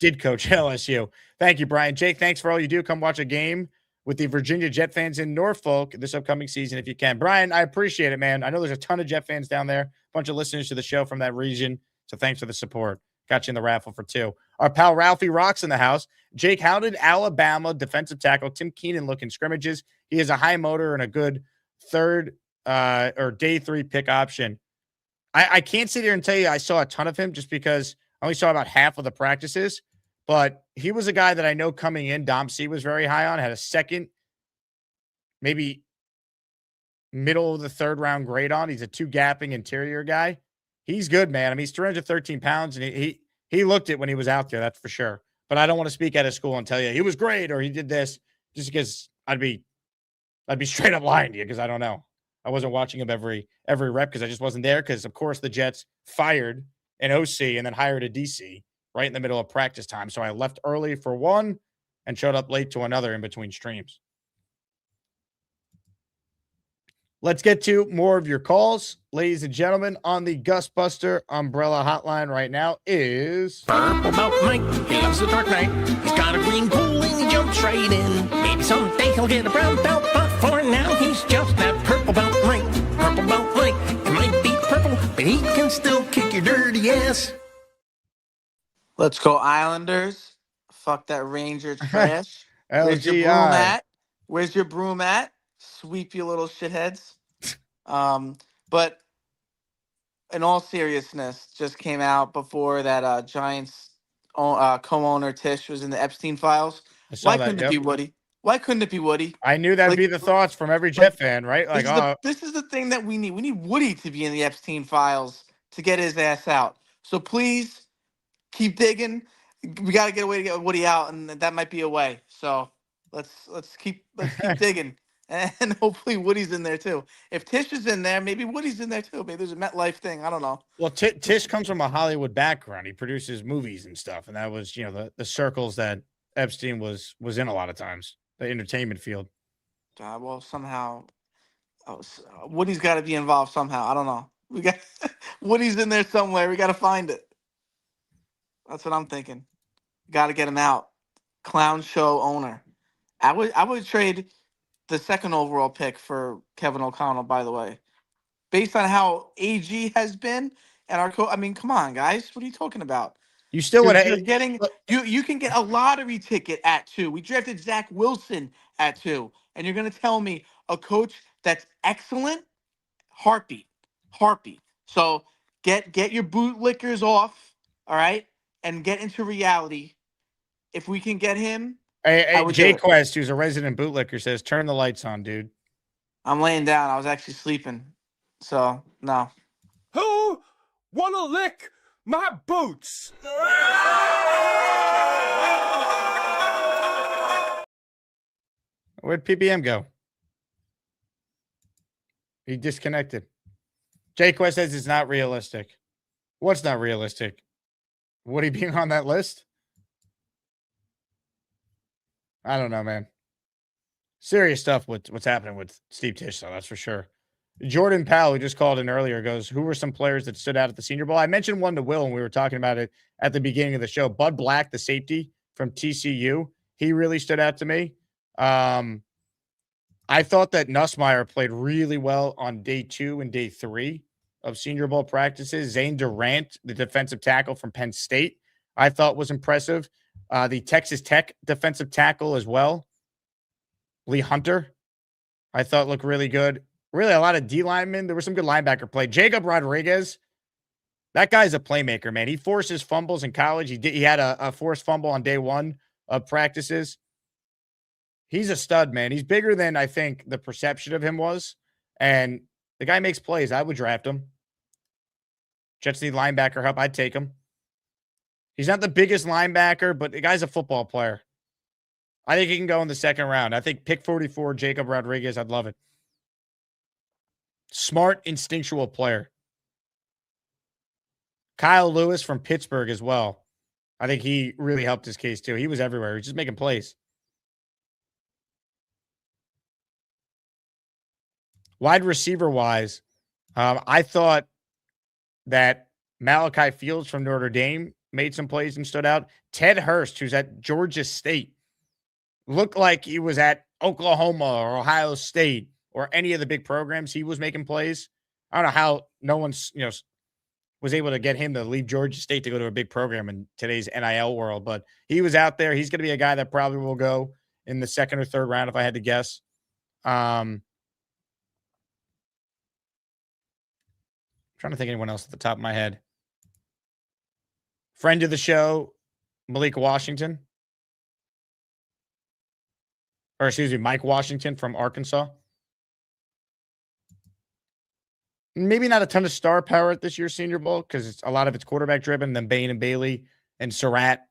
did coach at LSU. Thank you, Brian. Jake, thanks for all you do. Come watch a game with the Virginia Jet fans in Norfolk this upcoming season if you can. Brian, I appreciate it, man. I know there's a ton of Jet fans down there, a bunch of listeners to the show from that region. So thanks for the support. Got you in the raffle for 2. Our pal Ralphie Rocks in the house. Jake, how did Alabama defensive tackle Tim Keenan look in scrimmages? He has a high motor and a good third or day 3 pick option. I can't sit here and tell you I saw a ton of him just because I only saw about half of the practices. But he was a guy that I know coming in, Dom C was very high on, had a second, maybe middle of the 3rd round grade on. He's a 2-gapping interior guy. He's good, man. I mean, he's 313 pounds, and he looked it when he was out there, that's for sure. But I don't want to speak out of school and tell you he was great or he did this just because I'd be straight up lying to you because I don't know. I wasn't watching him every rep because I just wasn't there because, of course, the Jets fired an OC and then hired a DC right in the middle of practice time. So I left early for one and showed up late to another in between streams. Let's get to more of your calls. Ladies and gentlemen, on the Gustbuster Umbrella Hotline right now is... Purple Belt Mike, he loves the Dark Knight. He's got a green pool and he jumps right in. Maybe someday he'll get a brown belt, but for now he's just that Purple Belt Mike. Purple Belt Mike, it might be purple, but he can still kick your dirty ass. Let's go Islanders. Fuck that Ranger trash. Where's your LGI. broom at? Where's your broom at? Sweep you little shitheads. But in all seriousness, just came out before that Giants co-owner Tish was in the Epstein files. I saw Why that, couldn't it yep. be Woody? Why couldn't it be Woody? I knew that'd be the thoughts from every Jet fan, right? Like, This is the thing that we need. We need Woody to be in the Epstein files to get his ass out. So please keep digging. We got to get a way to get Woody out, and that might be a way. So let's keep digging, and hopefully Woody's in there too. If Tish is in there, maybe Woody's in there too. Maybe there's a MetLife thing. I don't know. Well, Tish comes from a Hollywood background. He produces movies and stuff, and that was, the circles that Epstein was in a lot of times, the entertainment field. Well, somehow Woody's got to be involved somehow. I don't know. We got Woody's in there somewhere. We got to find it. That's what I'm thinking. Got to get him out. Clown show owner. I would trade the 2nd overall pick for Kevin O'Connell, by the way. based on how AG has been and our coach. I mean, come on, guys. What are you talking about? You still would You're getting you can get a lottery ticket at 2. We drafted Zach Wilson at 2, and you're gonna tell me a coach that's excellent? Heartbeat. So get your bootlickers off, all right, and get into reality. If we can get him, I would do Jay it. Quest, who's a resident bootlicker, says, "Turn the lights on, dude." I'm laying down. I was actually sleeping, so no. Who wanna lick my boots? Where'd PBM go? He disconnected. Jay Quest says it's not realistic. What's not realistic? Woody being on that list? I don't know, man. Serious stuff with what's happening with Steve Tisch, though, that's for sure. Jordan Powell, who just called in earlier, goes, who were some players that stood out at the Senior Bowl? I mentioned one to Will when we were talking about it at the beginning of the show. Bud Black, the safety from TCU, he really stood out to me. I thought that Nussmeier played really well on day 2 and day 3 of Senior Bowl practices. Zane Durant, the defensive tackle from Penn State, I thought was impressive. The Texas Tech defensive tackle as well, Lee Hunter, I thought looked really good. Really a lot of D linemen. There was some good linebacker play. Jacob Rodriguez, that guy's a playmaker, man. He forces fumbles in college. He had a forced fumble on day 1 of practices. He's a stud, man. He's bigger than I think the perception of him was. And the guy makes plays. I would draft him. Jets need linebacker help. I'd take him. He's not the biggest linebacker, but the guy's a football player. I think he can go in the 2nd round. I think pick 44, Jacob Rodriguez. I'd love it. Smart, instinctual player. Kyle Lewis from Pittsburgh as well. I think he really helped his case too. He was everywhere. He's just making plays. Wide receiver wise, I thought that Malachi Fields from Notre Dame made some plays and stood out. Ted Hurst, who's at Georgia State, looked like he was at Oklahoma or Ohio State or any of the big programs. He was making plays. I don't know how no one's, was able to get him to leave Georgia State to go to a big program in today's NIL world, but he was out there. He's going to be a guy that probably will go in the 2nd or 3rd round if I had to guess. Trying to think of anyone else at the top of my head. Friend of the show, Malik Washington. Or excuse me, Mike Washington from Arkansas. Maybe not a ton of star power at this year's Senior Bowl because a lot of it's quarterback driven. Then Bain and Bailey and Surratt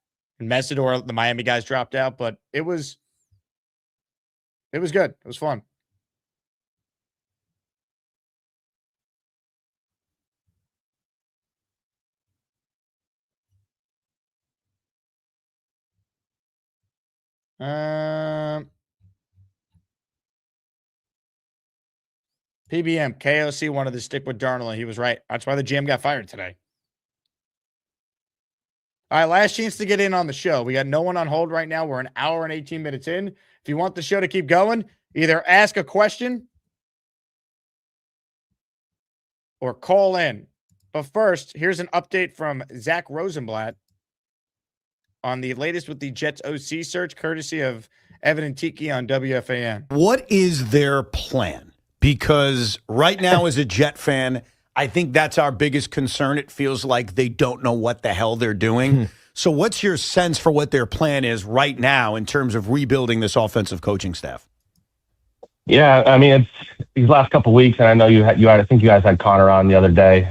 and Messidor, the Miami guys dropped out, but it was good. It was fun. PBM, KOC wanted to stick with Darnold, and he was right. That's why the GM got fired today. All right, last chance to get in on the show. We got no one on hold right now. We're an hour and 18 minutes in. If you want the show to keep going, either ask a question or call in. But first, here's an update from Zach Rosenblatt on the latest with the Jets OC search, courtesy of Evan and Tiki on WFAN. What is their plan? Because right now, as a Jet fan, I think that's our biggest concern. It feels like they don't know what the hell they're doing. So what's your sense for what their plan is right now in terms of rebuilding this offensive coaching staff? Yeah, I mean, it's these last couple of weeks, and I know I think you guys had Connor on the other day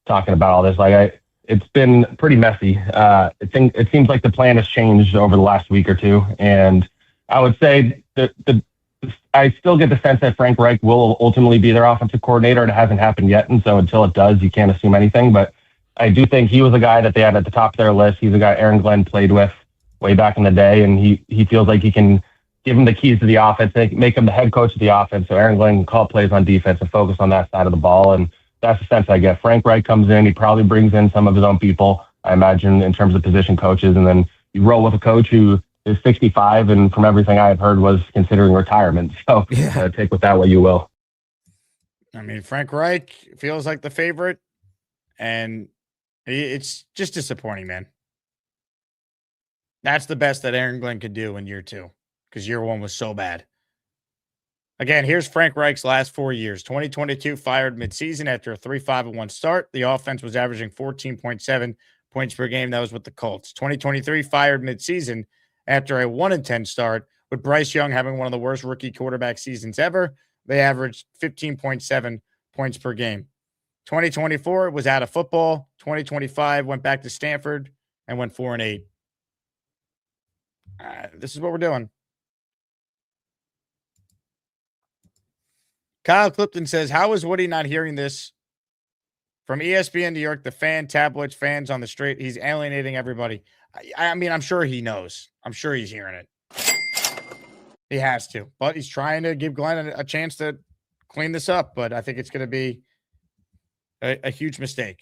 talking about all this. It's been pretty messy. It seems like the plan has changed over the last week or two, and I would say I still get the sense that Frank Reich will ultimately be their offensive coordinator. It hasn't happened yet, and so until it does, you can't assume anything. But I do think he was a guy that they had at the top of their list. He's a guy Aaron Glenn played with way back in the day, and he feels like he can give him the keys to the offense, make him the head coach of the offense, so Aaron Glenn can call plays on defense and focus on that side of the ball. And that's the sense I get. Frank Reich comes in. He probably brings in some of his own people, I imagine, in terms of position coaches, and then you roll with a coach who is 65, and from everything I have heard was considering retirement. So take with that what you will. I mean, Frank Reich feels like the favorite, and it's just disappointing, man. That's the best that Aaron Glenn could do in year 2, because year 1 was so bad. Again, here's Frank Reich's last 4 years. 2022 fired midseason after a 3-5-1 start. The offense was averaging 14.7 points per game. That was with the Colts. 2023 fired midseason after a 1-10 start, with Bryce Young having one of the worst rookie quarterback seasons ever. They averaged 15.7 points per game. 2024 was out of football. 2025 went back to Stanford and went 4-8. This is what we're doing. Kyle Clifton says, how is Woody not hearing this from ESPN New York, the fan, tabloids, fans on the street? He's alienating everybody. I mean, I'm sure he knows. I'm sure he's hearing it. He has to. But he's trying to give Glenn a chance to clean this up. But I think it's going to be a huge mistake.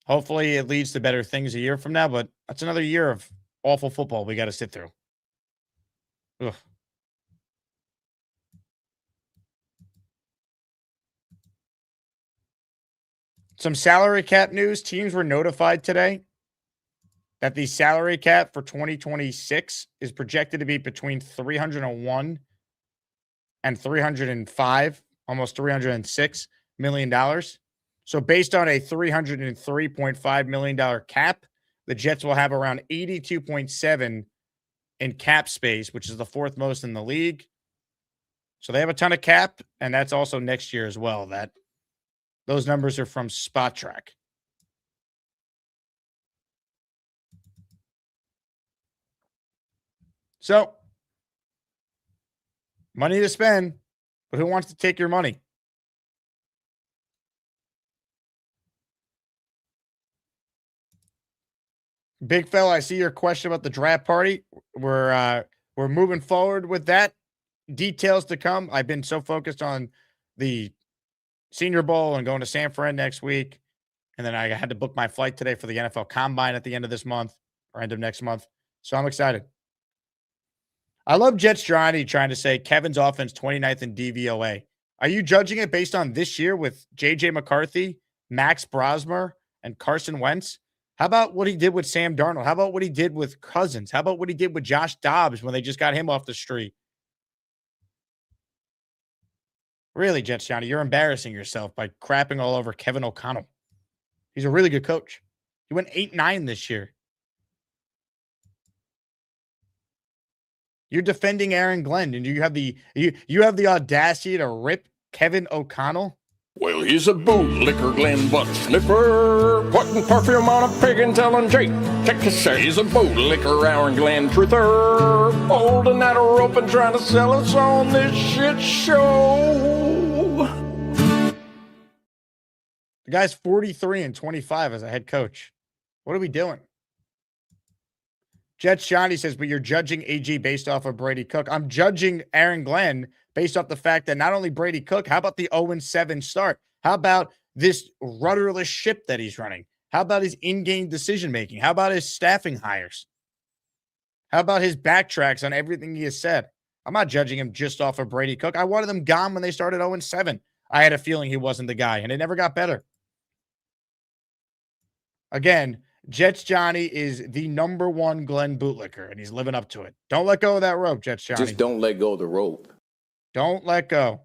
Hopefully it leads to better things a year from now. But that's another year of awful football we got to sit through. Ugh. Some salary cap news. Teams were notified today that the salary cap for 2026 is projected to be between 301 and 305, almost $306 million. So based on a $303.5 million cap, the Jets will have around 82.7 in cap space, which is the 4th most in the league. So they have a ton of cap, and that's also next year as well. Those numbers are from Spot Track. So, money to spend, but who wants to take your money? Big fella, I see your question about the draft party. We're moving forward with that. Details to come. I've been so focused on the Senior Bowl and going to San Fran next week. And then I had to book my flight today for the NFL Combine at the end of this month or end of next month. So I'm excited. I love Jets Johnny trying to say Kevin's offense 29th in DVOA. Are you judging it based on this year with J.J. McCarthy, Max Brosmer, and Carson Wentz? How about what he did with Sam Darnold? How about what he did with Cousins? How about what he did with Josh Dobbs when they just got him off the street? Really, Jets Johnny, you're embarrassing yourself by crapping all over Kevin O'Connell. He's a really good coach. He went 8-9 this year. You're defending Aaron Glenn, and you have the audacity to rip Kevin O'Connell. Well, he's a bootlicker, Glenn Butt Sniffer, putting perfume on a pig and telling Jake, check this out. He's a bootlicker, Aaron Glenn Truther, holding that rope and trying to sell us on this shit show. The guy's 43-25 as a head coach. What are we doing? Jets Johnny says, but you're judging AG based off of Brady Cook. I'm judging Aaron Glenn based off the fact that not only Brady Cook, how about the 0-7 start? How about this rudderless ship that he's running? How about his in-game decision-making? How about his staffing hires? How about his backtracks on everything he has said? I'm not judging him just off of Brady Cook. I wanted him gone when they started 0-7. I had a feeling he wasn't the guy, and it never got better. Again, Jets Johnny is the number one Glenn bootlicker, and he's living up to it. Don't let go of that rope, Jets Johnny. Just don't let go of the rope. Don't let go.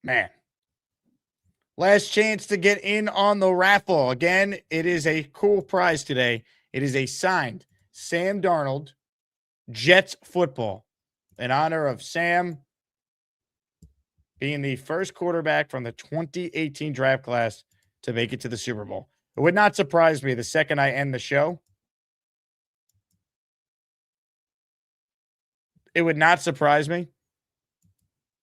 Man. Last chance to get in on the raffle. Again, it is a cool prize today. It is a signed Sam Darnold Jets football in honor of Sam being the first quarterback from the 2018 draft class to make it to the Super Bowl. It would not surprise me the second I end the show. It would not surprise me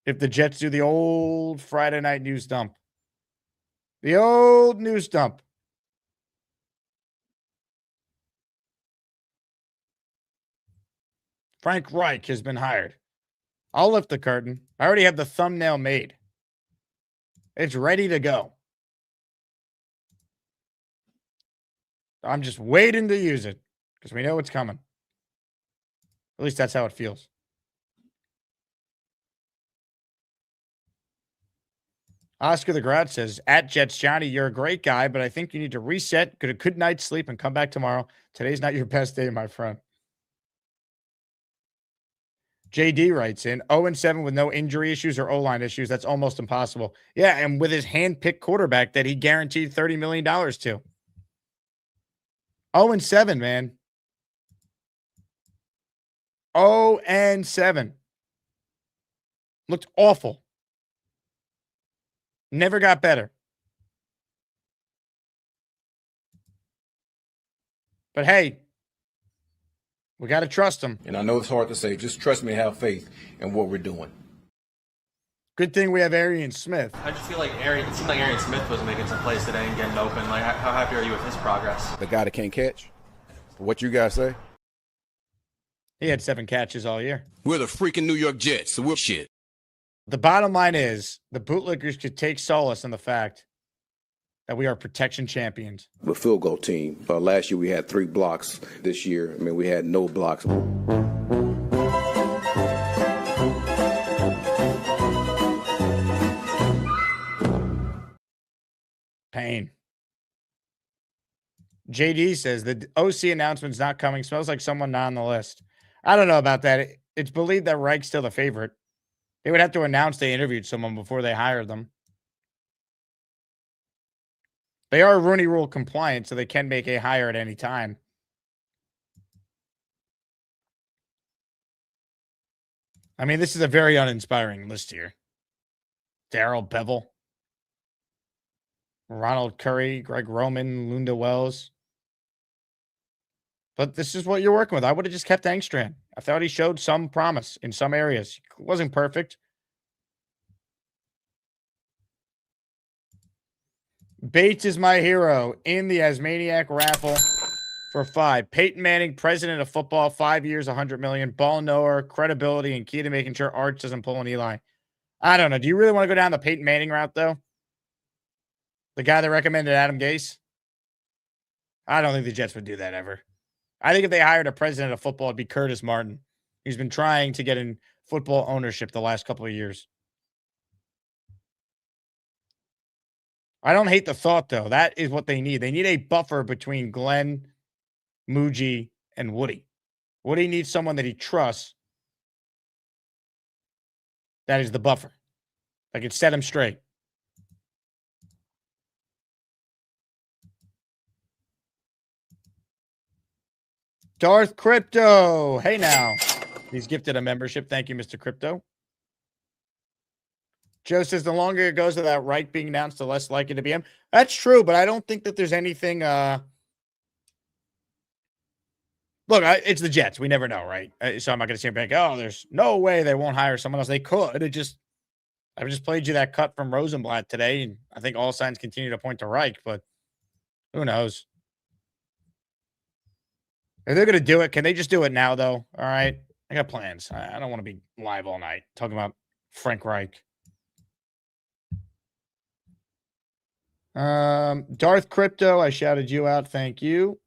if the Jets do the old Friday night news dump. The old news dump. Frank Reich has been hired. I'll lift the curtain. I already have the thumbnail made. It's ready to go. I'm just waiting to use it because we know it's coming. At least that's how it feels. Oscar the Grouch says, at Jets Johnny, you're a great guy, but I think you need to reset, get a good night's sleep, and come back tomorrow. Today's not your best day, my friend. JD writes in 0-7 with no injury issues or O-line issues. That's almost impossible. Yeah, and with his hand-picked quarterback that he guaranteed $30 million to. 0-7, man. 0-7. Looked awful. Never got better. But hey, we got to trust him. And I know it's hard to say. Just trust me and have faith in what we're doing. Good thing we have Arian Smith. I just feel like it seemed like Arian Smith was making some plays today and getting open. Like, how happy are you with his progress? The guy that can't catch? What you guys say? He had 7 catches all year. We're the freaking New York Jets, so we're shit. The bottom line is the bootlickers could take solace in the fact that we are protection champions. The field goal team. Last year we had 3 blocks. This year, we had no blocks. Pain. JD says the OC announcement's not coming. Smells like someone not on the list. I don't know about that. It's believed that Reich's still the favorite. They would have to announce they interviewed someone before they hired them. They are Rooney Rule compliant, so they can make a hire at any time. This is a very uninspiring list here. Darrell Bevel, Ronald Curry, Greg Roman, Lunda Wells. But this is what you're working with. I would have just kept Engstrand. I thought he showed some promise in some areas. He wasn't perfect. Bates is my hero in the Asmaniac raffle for 5. Peyton Manning, president of football, 5 years, $100 million. Ball knower, credibility, and key to making sure Arch doesn't pull an Eli. I don't know. Do you really want to go down the Peyton Manning route, though? The guy that recommended Adam Gase? I don't think the Jets would do that ever. I think if they hired a president of football, it'd be Curtis Martin. He's been trying to get in football ownership the last couple of years. I don't hate the thought, though. That is what they need. They need a buffer between Glenn, Muji, and Woody. Woody needs someone that he trusts. That is the buffer. That can set him straight. Darth Crypto. Hey, now. He's gifted a membership. Thank you, Mr. Crypto. Joe says the longer it goes without Reich being announced, the less likely to be him. That's true, but I don't think that there's anything. Look, it's the Jets. We never know, right? So I'm not going to sit back. Oh, there's no way they won't hire someone else. They could. I just played you that cut from Rosenblatt today, and I think all signs continue to point to Reich, but who knows? If they're going to do it, can they just do it now, though? All right. I got plans. I don't want to be live all night talking about Frank Reich. Darth Crypto, I shouted you out. Thank you.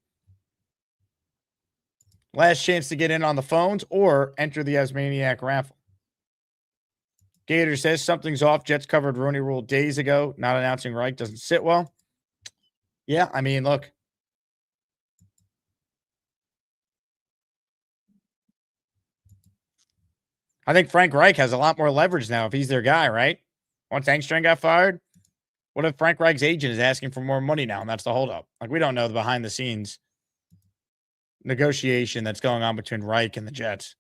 Last chance to get in on the phones or enter the Asmaniac raffle. Gator says something's off. Jets covered Rooney Rule days ago. Not announcing Reich doesn't sit well. Yeah, look. I think Frank Reich has a lot more leverage now if he's their guy, right? Once Engstrand got fired, what if Frank Reich's agent is asking for more money now, and that's the holdup? We don't know the behind-the-scenes negotiation that's going on between Reich and the Jets.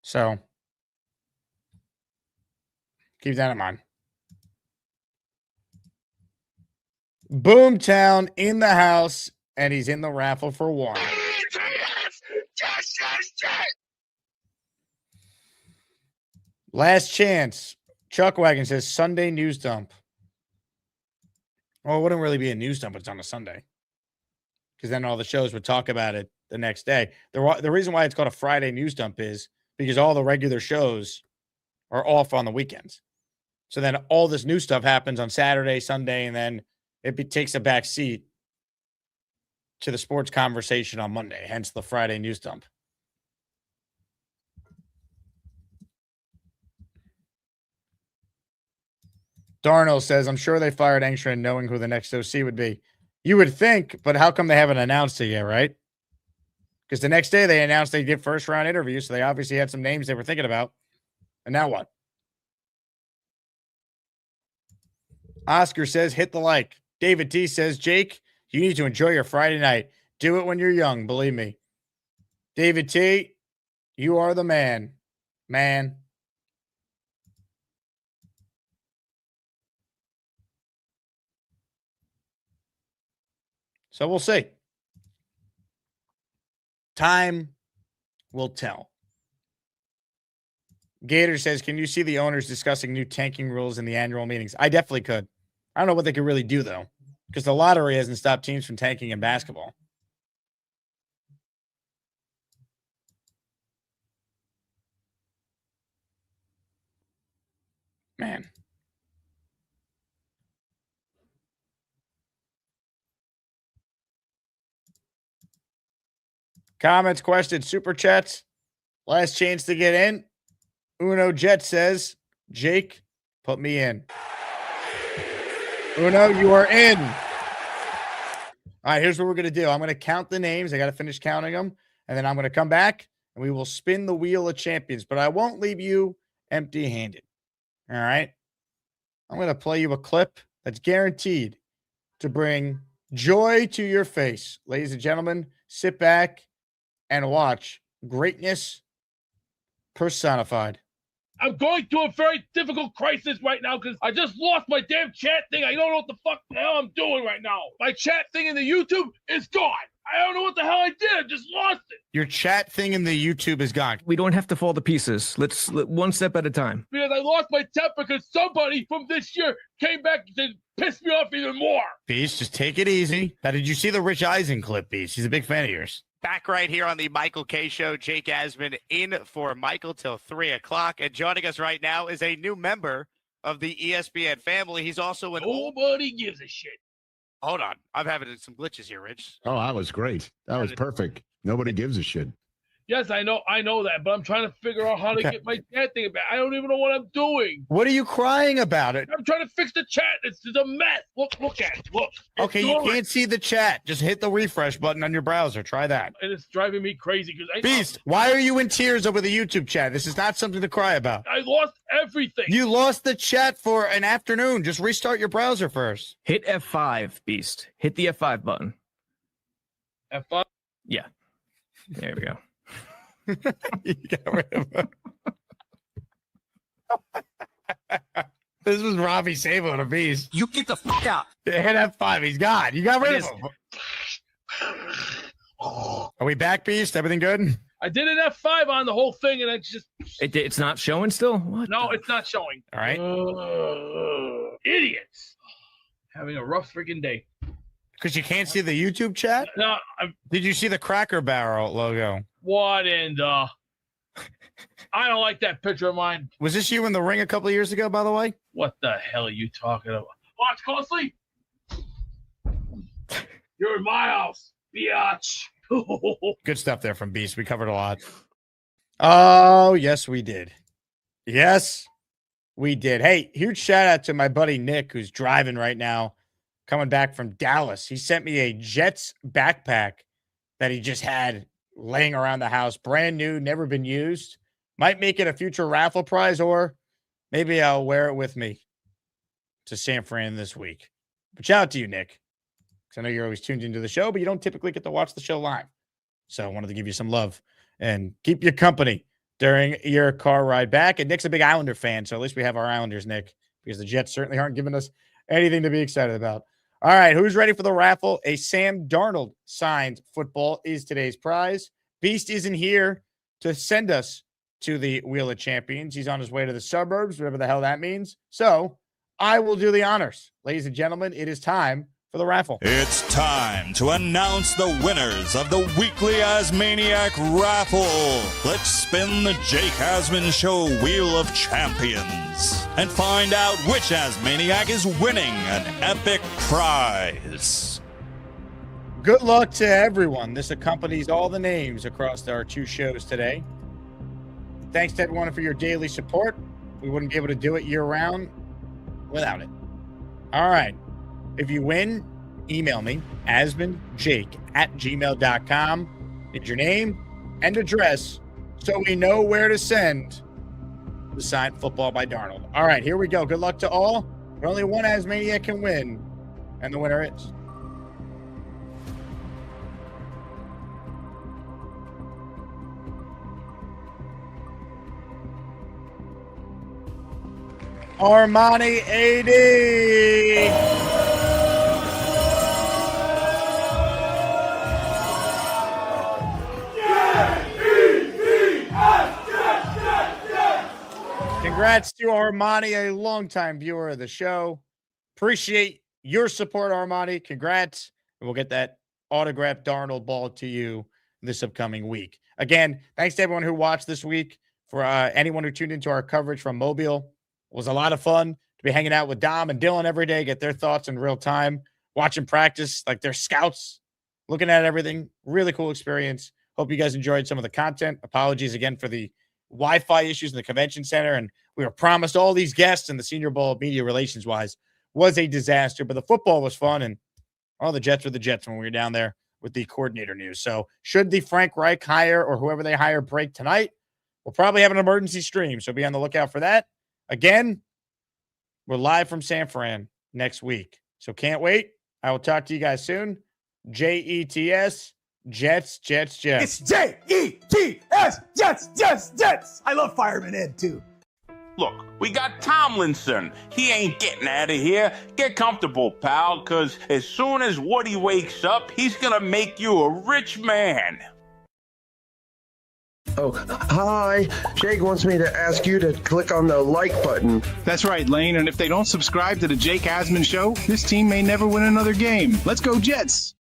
So, keep that in mind. Boomtown in the house, and he's in the raffle for 1. Last chance. Chuckwagon says Sunday news dump. Well, it wouldn't really be a news dump if it's on a Sunday, because then all the shows would talk about it the next day. The reason why it's called a Friday news dump is because all the regular shows are off on the weekends. So then all this new stuff happens on Saturday, Sunday, and then takes a back seat to the sports conversation on Monday, hence the Friday news dump. Darnell says, I'm sure they fired Engstrand knowing who the next OC would be. You would think, but how come they haven't announced it yet, right? Because the next day they announced they did first-round interviews, so they obviously had some names they were thinking about. And now what? Oscar says, hit the like. David T says, Jake, you need to enjoy your Friday night. Do it when you're young, believe me. David T, you are the man. Man. So we'll see. Time will tell. Gator says, can you see the owners discussing new tanking rules in the annual meetings? I definitely could. I don't know what they could really do, though, because the lottery hasn't stopped teams from tanking in basketball. Man. Comments, questions, super chats. Last chance to get in. Uno Jet says, Jake, put me in. Uno, you are in. All right, here's what we're going to do. I'm going to count the names. I got to finish counting them. And then I'm going to come back and we will spin the wheel of champions. But I won't leave you empty-handed. All right? I'm going to play you a clip that's guaranteed to bring joy to your face. Ladies and gentlemen, sit back and watch greatness personified. I'm going through a very difficult crisis right now because I just lost my damn chat thing. I don't know what the fuck the hell I'm doing right now. My chat thing in the YouTube is gone. I don't know what the hell I did. I just lost it. Your chat thing in the YouTube is gone. We don't have to fall to pieces. Let's one step at a time. Because I lost my temper because somebody from this year came back to piss me off even more. Beast, just take it easy. Now, did you see the Rich Eisen clip, Beast? He's a big fan of yours. Back right here on the Michael K Show. Jake Asman in for Michael till 3 o'clock. And joining us right now is a new member of the ESPN family. He's also an Nobody gives a shit. Hold on. I'm having some glitches here, Rich. Oh, that was great. That was perfect. Nobody gives a shit. Yes, I know that, but I'm trying to figure out how to get my chat thing back. I don't even know what I'm doing. What are you crying about it? I'm trying to fix the chat. It's a mess. Look at it. Look. Okay, you can't see the chat. Just hit the refresh button on your browser. Try that. And it's driving me crazy because Beast, why are you in tears over the YouTube chat? This is not something to cry about. I lost everything. You lost the chat for an afternoon. Just restart your browser first. Hit F5, Beast. Hit the F5 button. F5? Yeah. There we go. You got rid of him. This was Robbie Sabo to Beast. You get the fuck out. Hit F5. He's gone. You got rid of him. Are we back, Beast? Everything good? I did an F5 on the whole thing, and It's not showing still? What? No, it's not showing. All right. Idiots. Having a rough freaking day. Because you can't see the YouTube chat? No. Did you see the Cracker Barrel logo? What in the... I don't like that picture of mine. Was this you in the ring a couple of years ago, by the way? What the hell are you talking about? Watch closely. You're in my house, biatch. Good stuff there from Beast. We covered a lot. Oh, yes, we did. Yes, we did. Hey, huge shout out to my buddy Nick, who's driving right now, coming back from Dallas. He sent me a Jets backpack that he just had laying around the house, brand new, never been used. Might make it a future raffle prize, or maybe I'll wear it with me to San Fran this week. But shout out to you, Nick, because I know you're always tuned into the show, but you don't typically get to watch the show live. So I wanted to give you some love and keep you company during your car ride back. And Nick's a big Islander fan, so at least we have our Islanders, Nick, because the Jets certainly aren't giving us anything to be excited about. All right, who's ready for the raffle? A Sam Darnold signed football is today's prize. Beast isn't here to send us to the Wheel of Champions. He's on his way to the suburbs, whatever the hell that means. So I will do the honors. Ladies and gentlemen, it is time for the raffle. It's time to announce the winners of the weekly Asmaniac raffle. Let's spin the Jake Asman Show Wheel of Champions and find out which Asmaniac is winning an epic prize. Good luck to everyone. This accompanies all the names across our 2 shows today. Thanks to everyone for your daily support. We wouldn't be able to do it year-round without it. All right. If you win, email me, asmanjake@gmail.com. Get your name and address so we know where to send the signed football by Darnold. All right, here we go. Good luck to all. But only one Asmaniac can win, and the winner is... Armani AD. Congrats to Armani, a longtime viewer of the show. Appreciate your support, Armani. Congrats. And we'll get that autographed Darnold ball to you this upcoming week. Again, thanks to everyone who watched this week. For anyone who tuned into our coverage from Mobile, it was a lot of fun to be hanging out with Dom and Dylan every day, get their thoughts in real time, watching practice like they're scouts, looking at everything. Really cool experience. Hope you guys enjoyed some of the content. Apologies again for the Wi-Fi issues in the convention center. And we were promised all these guests, and the Senior Bowl media relations-wise was a disaster. But the football was fun, and all the Jets were the Jets when we were down there with the coordinator news. So should the Frank Reich hire or whoever they hire break tonight, we'll probably have an emergency stream. So be on the lookout for that. Again, we're live from San Fran next week. So can't wait. I will talk to you guys soon. JETS, Jets, Jets, Jets. It's Jets, Jets, Jets, Jets. I love Fireman Ed too. Look, we got Tomlinson. He ain't getting out of here. Get comfortable, pal, because as soon as Woody wakes up, he's going to make you a rich man. Oh, hi. Jake wants me to ask you to click on the like button. That's right, Lane, and if they don't subscribe to the Jake Asman Show, this team may never win another game. Let's go, Jets!